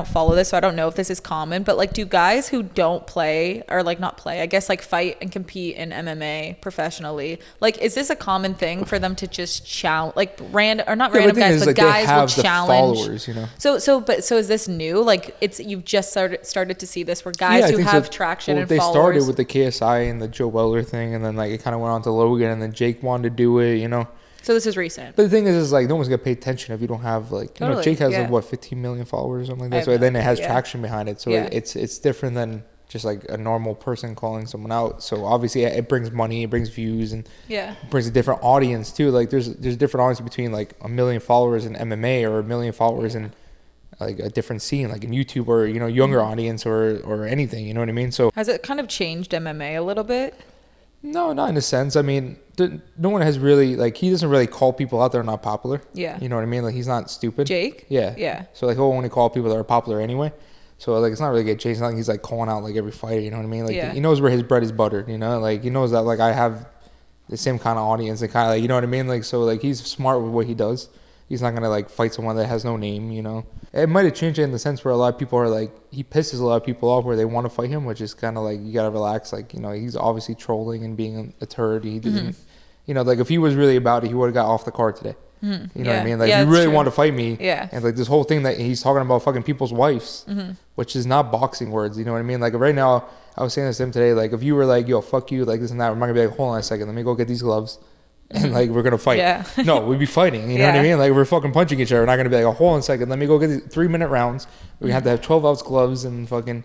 follow this, so I don't know if this is common, but, like, do guys who don't play, or, like, not play, I guess, like, fight and compete in MMA professionally, like, is this a common thing for them to just challenge, like, random guys, but like, guys will challenge followers, you know. So is this new? Like, you've just started to see this where guys who have traction and they followers. started with the KSI and the Joe Weller thing, and then, like, it kind of went on to Logan, and then Jake wanted to do it, you know. So this is recent. But the thing is like, no one's gonna pay attention if you don't have, like, you know, Jake has like, what, 15 million followers or something like that. So then it has traction behind it. So it's different than just like a normal person calling someone out. So obviously it brings money, it brings views, and it brings a different audience too. Like, there's different audience between, like, 1 million followers in MMA or 1 million followers in, like, a different scene, like in YouTube, or, you know, younger audience, or anything. You know what I mean? So has it kind of changed MMA a little bit? No, not in a sense. I mean, no one has really, like, he doesn't really call people out that are not popular. Yeah. You know what I mean? Like, he's not stupid. Jake? Yeah. Yeah. So, like, he'll only call people that are popular anyway. So, like, it's not really get chased. It's not like he's, like, calling out, like, every fighter. You know what I mean? Like, he knows where his bread is buttered, you know? Like, he knows that, like, I have the same kind of audience and kind of, like, you know what I mean? Like, so, like, he's smart with what he does. He's not going to, like, fight someone that has no name, you know? It might have changed it in the sense where a lot of people are, like, he pisses a lot of people off where they want to fight him, which is kind of, like, you got to relax. Like, you know, he's obviously trolling and being a turd. He doesn't, you know, like, if he was really about it, he would have got off the card today. You know what I mean? Like, you really want to fight me. Yeah. And, like, this whole thing that he's talking about fucking people's wives, which is not boxing words. You know what I mean? Like, right now, I was saying this to him today. Like, if you were like, yo, fuck you, like, this and that, I'm not going to be like, hold on a second, let me go get these gloves. And, like, we're going to fight. Yeah. No, we'd be fighting. You know what I mean? Like, we're fucking punching each other. We're not going to be like, oh, hold on a second. Let me go get these 3-minute rounds. We have to have 12-ounce gloves and fucking.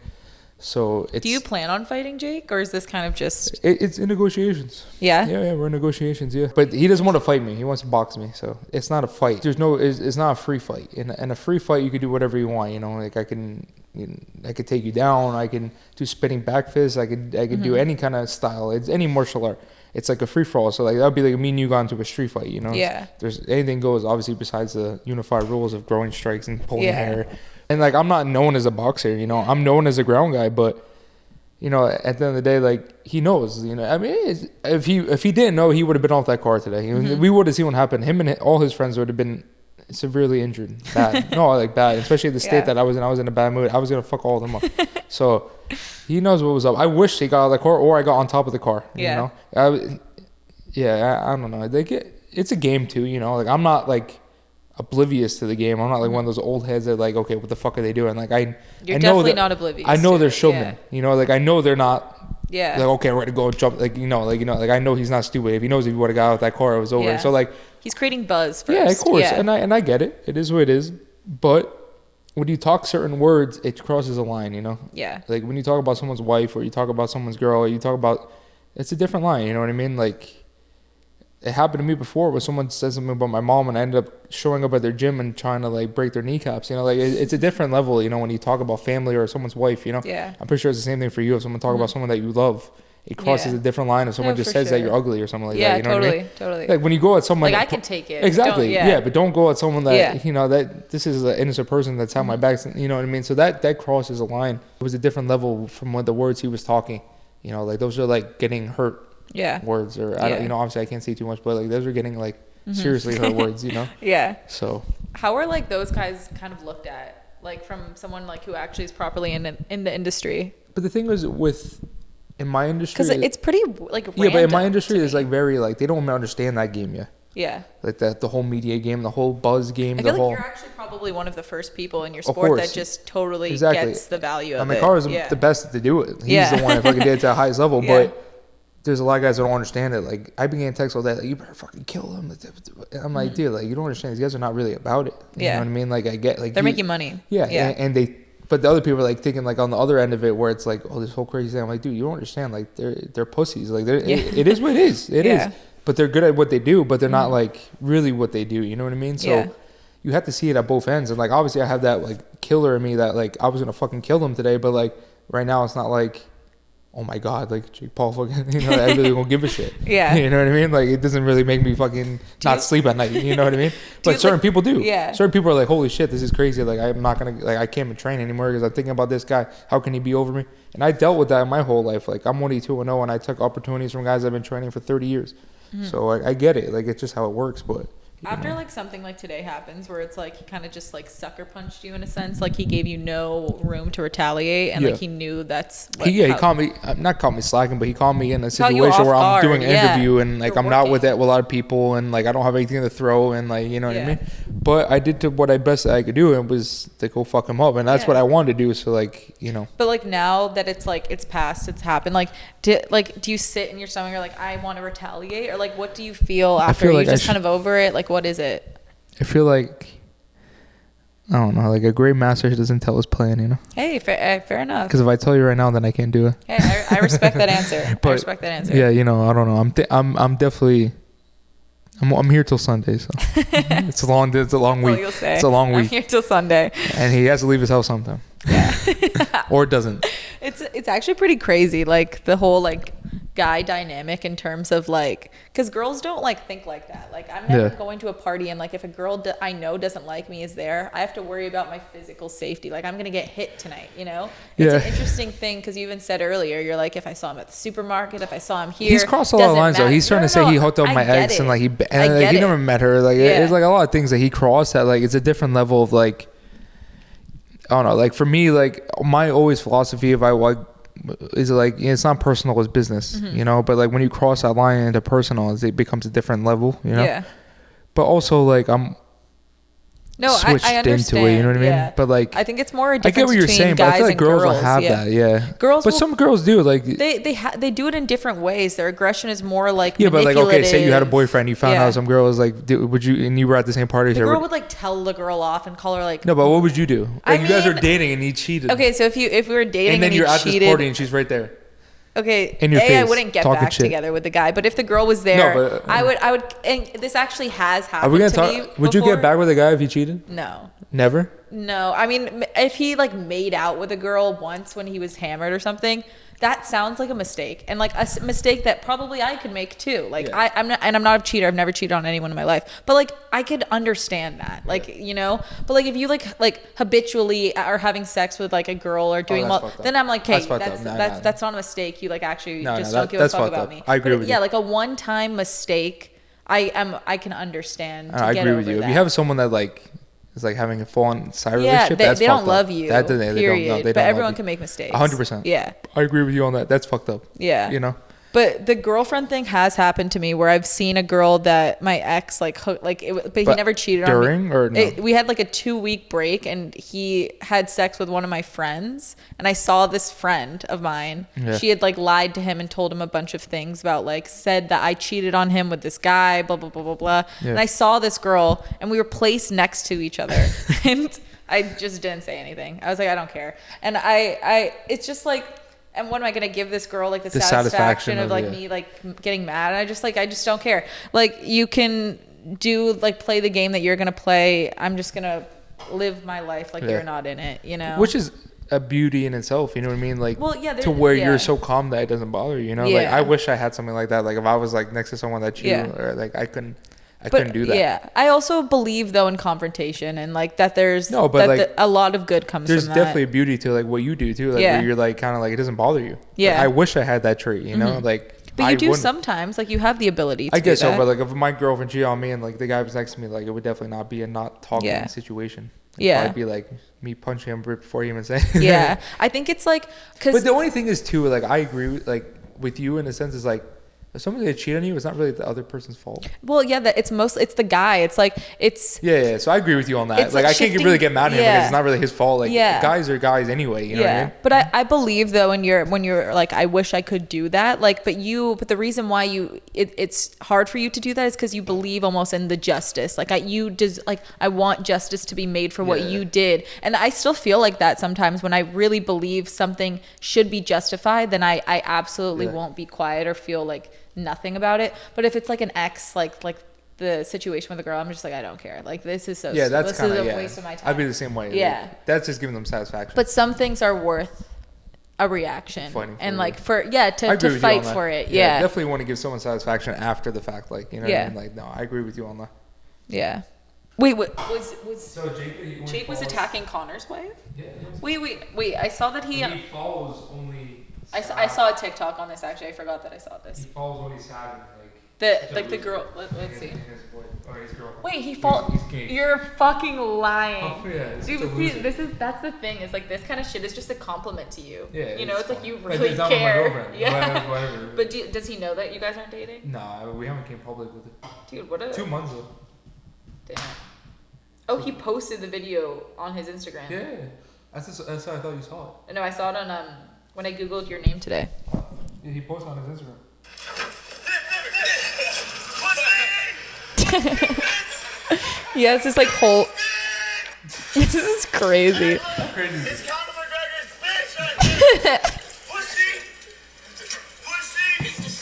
So it's. Do you plan on fighting Jake, or is this kind of just? It's in negotiations. Yeah. Yeah, we're in negotiations. Yeah, but he doesn't want to fight me. He wants to box me. So it's not a fight. It's not a free fight. In a free fight, you can do whatever you want. You know, like, I could take you down. I can do spinning back fists. I could do any kind of style. It's any martial art. It's like a free for all. So, like, that would be like me and you got into a street fight. You know. Yeah. There's anything goes. Obviously, besides the unified rules of throwing strikes and pulling hair. And, like, I'm not known as a boxer. You know, I'm known as a ground guy, but. You know, at the end of the day, like, he knows, you know, I mean, if he didn't know, he would have been off that car today. We would have seen what happened. Him and all his friends would have been severely injured. Bad. No, like, bad. Especially the state that I was in. I was in a bad mood. I was going to fuck all of them up. So, he knows what was up. I wish he got out of the car, or I got on top of the car, you know? I don't know. It's a game, too, you know? Like, I'm not, like, oblivious to the game. I'm not like one of those old heads that, like, okay, what the fuck are they doing? Like, You're definitely not oblivious. I know they're showmen. You know, like, I know they're not. Yeah. Like, okay, we're gonna go jump. Like, like, I know he's not stupid. If he knows if he would have got out of that car, it was over. So, like, he's creating buzz first. Yeah, of course. Yeah. And I get it. It is what it is. But when you talk certain words, it crosses a line. You know. Yeah. Like, when you talk about someone's wife, or you talk about someone's girl, or you talk about, it's a different line. You know what I mean? Like. It happened to me before where someone said something about my mom, and I ended up showing up at their gym and trying to, like, break their kneecaps. You know, like, it's a different level, you know, when you talk about family or someone's wife, you know. Yeah. I'm pretty sure it's the same thing for you. If someone talk about someone that you love, it crosses a different line if someone just says that you're ugly or something like that. You know what I mean? Totally. Like, when you go at someone. Like, I can take it. Exactly. But don't go at someone that, you know, that this is an innocent person that's had my back. You know what I mean? So that crosses a line. It was a different level from what the words he was talking. You know, like, those are, like, getting hurt. Words, or I don't, you know, obviously I can't say too much, but, like, those are getting, like, seriously hurt words, you know. So how are, like, those guys kind of looked at, like, from someone, like, who actually is properly in the industry? But the thing is with in my industry, because it's pretty like yeah, but in my industry, it's like very like they don't understand that game yet. Yeah. Like that, the whole media game, the whole buzz game. I feel like you're actually probably one of the first people in your sport that just totally gets the value of it. I mean, Carl is the best to do it. He's the one that fucking did it to the highest level. But there's a lot of guys that don't understand it. Like, I began texts all that, like, you better fucking kill him. I'm like, dude, like, you don't understand. These guys are not really about it. You know what I mean? Like, I get, like, they're making money. Yeah. And they, but the other people are like thinking like on the other end of it where it's like, oh, this whole crazy thing. I'm like, dude, you don't understand. Like, they're pussies. Like, it is what it is. It is. But they're good at what they do, but they're not like really what they do. You know what I mean? So you have to see it at both ends. And like, obviously I have that like killer in me that like, I was going to fucking kill them today. But like right now it's not like, oh my God, like Jake Paul fucking, you know, I really don't give a shit. Yeah. You know what I mean? Like, it doesn't really make me fucking not sleep at night. You know what I mean? But certain people do. Yeah. Certain people are like, holy shit, this is crazy. Like, I'm not going to, like, I can't even train anymore because I'm thinking about this guy. How can he be over me? And I dealt with that in my whole life. Like, I'm 22-0 and I took opportunities from guys I've been training for 30 years. So I get it. Like, it's just how it works. But after like something like today happens where it's like he kind of just like sucker punched you in a sense, like he gave you no room to retaliate, and like he knew that's what, he called me, not called me slacking, but he called me in a situation where I'm doing an interview and like I'm not with a lot of people and like I don't have anything to throw and like, you know what I mean? But I did what I best I could do, and was to go fuck him up, and that's what I wanted to do. So like, you know. But like now that it's like it's past, it's happened. Like do you sit in your stomach or like I want to retaliate, or like what do you feel after? You're just kind of over it? Like what is it? I feel like, I don't know, like a great master doesn't tell his plan, you know? Hey, fair enough. Because if I tell you right now, then I can't do it. Hey, I respect that answer. I respect that answer. Yeah, you know, I don't know. I'm definitely, I'm here till Sunday, so it's a long week. It's a long week. I'm here till Sunday. And he has to leave his house sometime. Yeah. Or doesn't. It's actually pretty crazy, like the whole like guy dynamic in terms of like, because girls don't like think like that. Like I'm never going to a party and like if a girl I know doesn't like me is there, I have to worry about my physical safety. Like I'm gonna get hit tonight, you know? It's an interesting thing because you even said earlier, you're like, if I saw him at the supermarket, if I saw him here, he's crossed a lot of lines though. He's trying to say he hooked up my ex and like he never met her. Like it's like a lot of things that he crossed that like it's a different level of like, I don't know, like for me, like my always philosophy if I like is like it's not personal, it's business, you know, but like when you cross that line into personal, it becomes a different level, you know. But also like I'm switched I into it, you know what I mean? But like I think it's more a difference I get what you're saying, but I feel like girls don't have that. Girls, but some girls do. Like they do it in different ways. Their aggression is more like but like okay, say you had a boyfriend, you found out some girl was like, would you, and you were at the same party? The girl would like tell the girl off and call her like. No, but what would you do? Like you guys are dating and he cheated. Okay, so if we were dating and then you're at this party and she's right there. Okay, in your face, I wouldn't get back together with the guy, but if the girl was there, I would, and this actually has happened. Are we gonna talk? Would you get back with a guy if he cheated? No. Never? No. I mean, if he like made out with a girl once when he was hammered or something, that sounds like a mistake, and like a mistake that probably I could make too. Like I'm not a cheater. I've never cheated on anyone in my life, but like I could understand that, like you know. But like if you like habitually are having sex with like a girl or doing then I'm like, hey, that's not a mistake. You like actually just don't give a fuck about me. I agree with you. Yeah, like a one-time mistake, I can understand. I agree with you. If you have someone that like. It's like having a full-on side relationship. They don't love you. Period. But everyone can make mistakes. 100%. Yeah. I agree with you on that. That's fucked up. Yeah. You know. But the girlfriend thing has happened to me where I've seen a girl that my ex like hooked, like it, but he never cheated on me. During or no? We had like a 2-week break and he had sex with one of my friends and I saw this friend of mine. Yeah. She had like lied to him and told him a bunch of things about like said that I cheated on him with this guy, blah blah blah blah blah. Yeah. And I saw this girl and we were placed next to each other and I just didn't say anything. I was like, I don't care. And I it's just like. And what am I going to give this girl like the satisfaction of like me like getting mad? And I just don't care. Like you can play the game that you're going to play. I'm just going to live my life like you're not in it, you know? Which is a beauty in itself, you know what I mean? Like to where you're so calm that it doesn't bother you, you know? Yeah. Like I wish I had something like that. Like if I was like next to someone that or like I couldn't do that. Yeah, I also believe though in confrontation and like that there's a lot of good comes from that. There's definitely a beauty to like what you do too, like where you're like kind of like it doesn't bother you. Yeah, like, I wish I had that trait, you know, like. But you do sometimes, like you have the ability to I guess so, but like if my girlfriend cheated on me and like the guy was next to me, like it would definitely not be a not talking situation. Yeah. Probably be like me punching him before he even say. Yeah, I think it's like because. But the only thing is too, like I agree with you in a sense is like if somebody's gonna cheat on you, it's not really the other person's fault. Well, yeah, it's the guy. It's like it's. Yeah. So I agree with you on that. It's Like I can't really get mad at him because it's not really his fault. Like guys are guys anyway. You know what I mean? But I believe though when you're like I wish I could do that. Like but the reason why it's hard for you to do that is because you believe almost in the justice. Like I want justice to be made for what you did, and I still feel like that sometimes when I really believe something should be justified. Then I absolutely won't be quiet or feel like nothing about it. But if it's like an ex, like the situation with a girl, I'm just like I don't care. Like this is that's kind of a waste of my time. I'd be the same way. Yeah, like, that's just giving them satisfaction. but some things are worth a reaction and like to fight for it. Yeah, definitely want to give someone satisfaction after the fact. Like you know, what I mean? Like no, I agree with you on that. Yeah. Wait, was so Jake was attacking Connor's wife? Yeah. Wait. I saw that he follows only. I saw a TikTok on this actually. I forgot that I saw this. He follows when he's having the girl. Let's see. His girl. Wait, he follows. You're fucking lying. Oh yeah. Dude, that's the thing. Is like this kind of shit is just a compliment to you. Yeah. You know, it's like you really care. My yeah. whatever. But does he know that you guys aren't dating? Nah, we haven't came public with it. Dude, what? 2 months though. Damn. Oh, he posted the video on his Instagram. Yeah. That's how I thought you saw it. No, I saw it on when I googled your name today. Yeah, he posted on his Instagram. Yeah, it's just like whole. This is crazy. Crazy.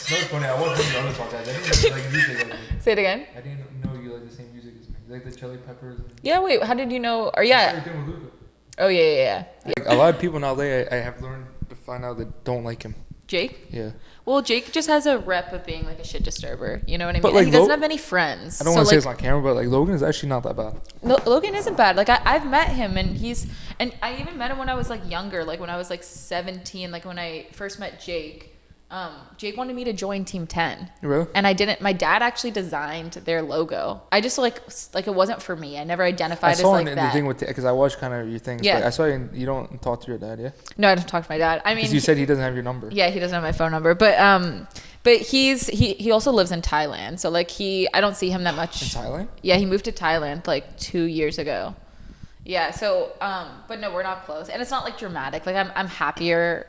No, it's funny. I wasn't on this podcast. I didn't like music. Say it again. I didn't know you like the same music as me. You like the Chili Peppers. Yeah. Wait. How did you know? Or yeah. Oh yeah. Like a lot of people now, I have learned to find out that don't like him. Jake? Yeah. Well, Jake just has a rep of being like a shit disturber. You know what I mean? But, like, and he doesn't have any friends. I don't want to say it's on camera, but like Logan is actually not that bad. No, Logan isn't bad. Like I've met him and I even met him when I was like younger, like when I was like 17, like when I first met Jake. Jake wanted me to join Team 10. Really? And I didn't. My dad actually designed their logo. I just like it wasn't for me. I never identified as like that. The thing with because I watched kind of your things. Yeah. But I saw you don't talk to your dad, yeah? No, I don't talk to my dad. I mean, you said he doesn't have your number. Yeah, he doesn't have my phone number, but he also lives in Thailand, so like I don't see him that much. In Thailand? Yeah, he moved to Thailand like 2 years ago. Yeah, so but no, we're not close, and it's not like dramatic. Like I'm happier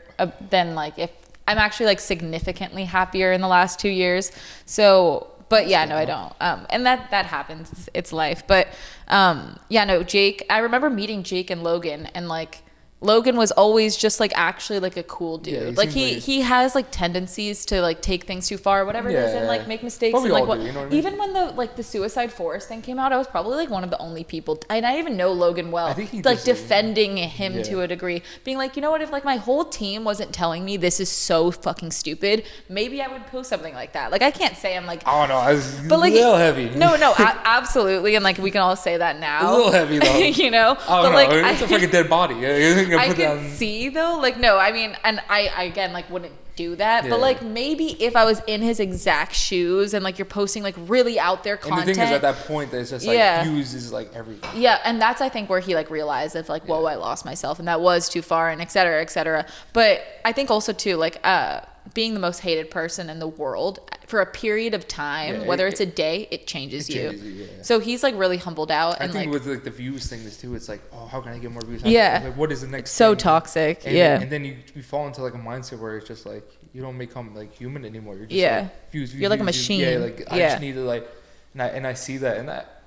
than like if. I'm actually like significantly happier in the last 2 years. So, but yeah, no, I don't. And that happens. It's life. But yeah, no, Jake, I remember meeting Jake and Logan and like Logan was always just like actually like a cool dude. Yeah, like he has like tendencies to like take things too far or whatever it is and like make mistakes. Probably and like all do, you know what I mean? Even when the Suicide Forest thing came out, I was probably like one of the only people, and I didn't even know Logan well. I think he like just, defending him to a degree, being like, you know what, if like my whole team wasn't telling me this is so fucking stupid, maybe I would post something like that. Like I can't say I'm like, oh no, I was but like, a little heavy. No, absolutely, and like we can all say that now. A little heavy though. You know, oh but no, like it's a freaking dead body. I could see though, like no, I mean, and I again like wouldn't do that, but like maybe if I was in his exact shoes and like you're posting like really out there content. And the thing is, at that point, it's just like views is like everything. Yeah, and that's I think where he like realized if like, whoa, I lost myself and that was too far and et cetera, et cetera. But I think also too like being the most hated person in the world for a period of time, whether it's a day, it changes you. So he's like really humbled out. I think with like the views thing is too, it's like, oh, how can I get more views? Like, what is the next? It's so toxic. And then you fall into like a mindset where it's just like you don't become like human anymore. You're just like views. You're like a machine. Yeah, like I just need to like, and I see that and that.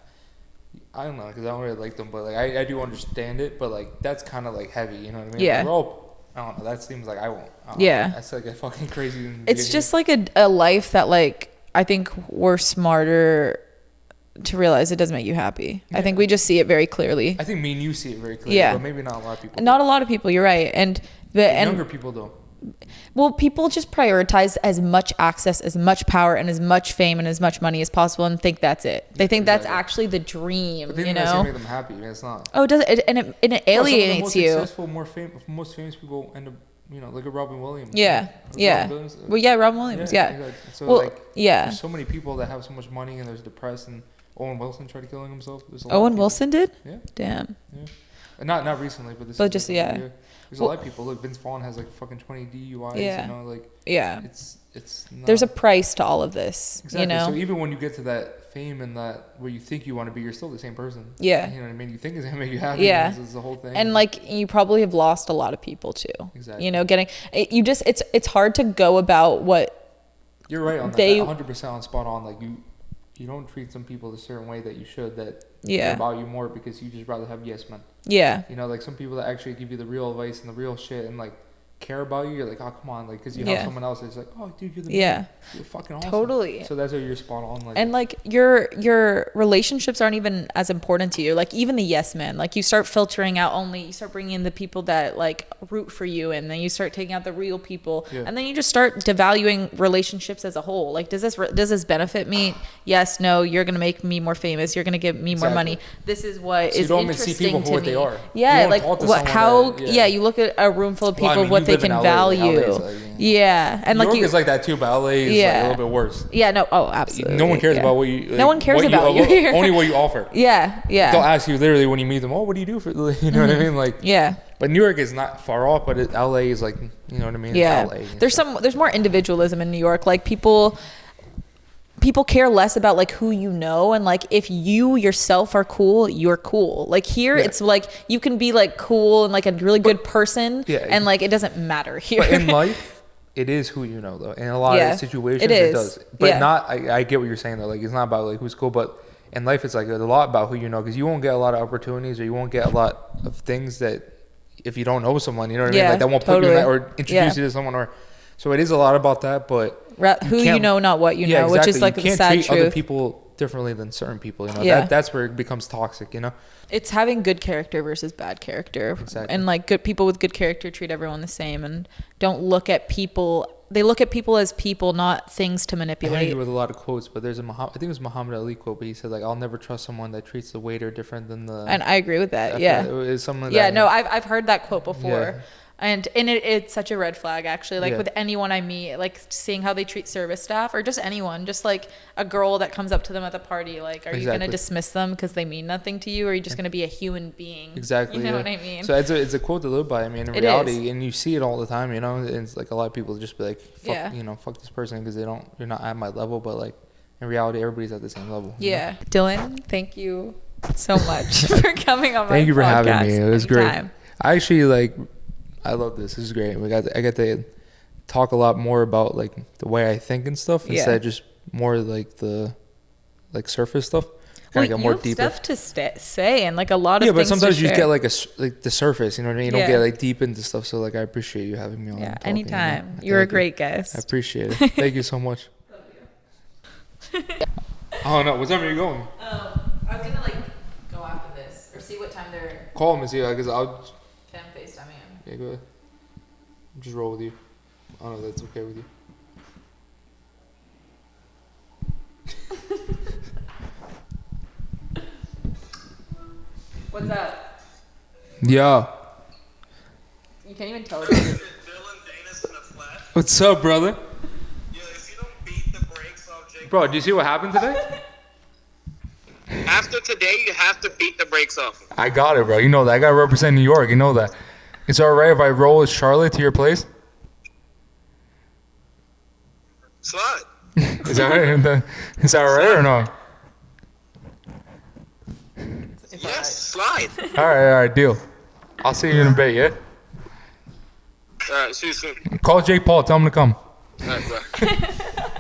I don't know because I don't really like them, but like I do understand it. But like that's kind of like heavy, you know what I mean? Yeah. Like, I don't know. That seems like I won't. That's like a fucking crazy. It's just like a life that like I think we're smarter to realize it doesn't make you happy. I think we just see it very clearly. I think me and you see it very clearly. But maybe not a lot of people. Not a lot of people. You're right. And younger people don't. Well, people just prioritize as much access, as much power, and as much fame and as much money as possible, and think that's it. They think that's actually the dream. But you know, that's gonna make them happy. It's not. Oh, it does. It alienates you. Successful, most famous people end up, you know, look at Robin Williams. Yeah, Well, Robin Williams. Yeah. Exactly. So well, like, there's so many people that have so much money and they're depressed and Owen Wilson tried killing himself. There's a lot of Owen people. Wilson did? Yeah. Damn. Yeah. And not recently, but this. But is just, like, yeah. There's a lot of people. Look, Vince Vaughn has like fucking 20 DUIs. Yeah. You know, like. Yeah. It's. Not, There's a price to all of this. Exactly. You know. So even when you get to that fame and that where you think you want to be, you're still the same person. Yeah. You know what I mean? You think it's gonna make you happy. Yeah. This is the whole thing. And like you probably have lost a lot of people too. Exactly. You know, it's hard to go about what. You're right on that. 100% on spot on. Like you don't treat some people a certain way that you should. That care about you more because you just rather have yes men. Yeah. You know, like some people that actually give you the real advice and the real shit and like care about you. You're like, oh come on, like because you have someone else that's like, oh dude, you're the man. You're fucking awesome. Totally. So that's where you're spot on. Like, and like your relationships aren't even as important to you. Like even the yes men, like you start filtering out you start bringing in the people that like root for you, and then you start taking out the real people, and then you just start devaluing relationships as a whole. Like does this benefit me? Yes, no. You're gonna make me more famous. You're gonna give me more money. This is what is interesting to me. You don't see people for what they are. Yeah, like what? How? You look at a room full of people, what they can value. And New like York is like that too, but LA is like a little bit worse. Yeah, no, absolutely. No one cares about what you. Like, no one cares about you here. Only what you offer. Yeah. They'll ask you literally when you meet them, oh, what do you do for? You know what I mean? Like. Yeah. But New York is not far off, but LA is like, you know what I mean? Yeah. It's LA. There's more individualism in New York. Like people care less about like who you know, and like if you yourself are cool, you're cool. Like here it's like you can be like cool and like a really good person, and like it doesn't matter here. But in life, it is who you know though. In a lot of situations it does. But not I get what you're saying though. Like it's not about like who's cool, but in life it's like a lot about who you know, because you won't get a lot of opportunities, or you won't get a lot of things that if you don't know someone, you know what I mean? Like that won't put you in that or introduce you to someone, or so it is a lot about that, but who you know, not what you know, which is like the sad truth. You can't treat other people differently than certain people, you know. That's where it becomes toxic, you know. It's having good character versus bad character. Exactly. And like good people with good character treat everyone the same and don't look at people. They look at people as people, not things to manipulate. I agree with a lot of quotes, but there's I think it was Muhammad Ali quote, but he said like, I'll never trust someone that treats the waiter different than the. And I agree with that. It's something that no, I've heard that quote before. Yeah. And it's such a red flag, actually. Like with anyone I meet, like seeing how they treat service staff or just anyone, just like a girl that comes up to them at the party. Like, are you going to dismiss them because they mean nothing to you? Or are you just going to be a human being? Exactly. You know what I mean? So it's a quote to live by. I mean, in reality, and you see it all the time, you know, and it's like a lot of people just be like, fuck, you know, fuck this person because you're not at my level. But like in reality, everybody's at the same level. Yeah. Dylan, thank you so much for coming on my podcast. Thank you for having me. It was Anytime. great. I actually I love this. This is great. I got to talk a lot more about like the way I think and stuff instead of just more like the surface stuff. Well, you have deeper stuff to say and like a lot of things. Yeah, but sometimes you share. just get like the surface. You know what I mean? You don't get like deep into stuff. So like I appreciate you having me on. Yeah, anytime. You're a great guest. I appreciate it. Thank you so much. Love you. Oh no, what time are you going? I was gonna like go after this or see what time they're. Call them and see. Because I'll. Can FaceTime me. Yeah, go ahead. Just roll with you. I don't know if that's okay with you. What's up? Yeah. You can't even tell. Dillon Danis in the flesh. What's up, brother? Yeah, if you don't beat the brakes off Jake. Bro, do you see what happened today? After today, you have to beat the brakes off. I got it, bro. You know that. I got to represent New York. You know that. It's all right if I roll with Charlotte to your place? Slide. Is that right? Is that all right or no? Yes, slide. All right, deal. I'll see you in a bit, yeah? All right, see you soon. Call Jake Paul. Tell him to come. All right, bye.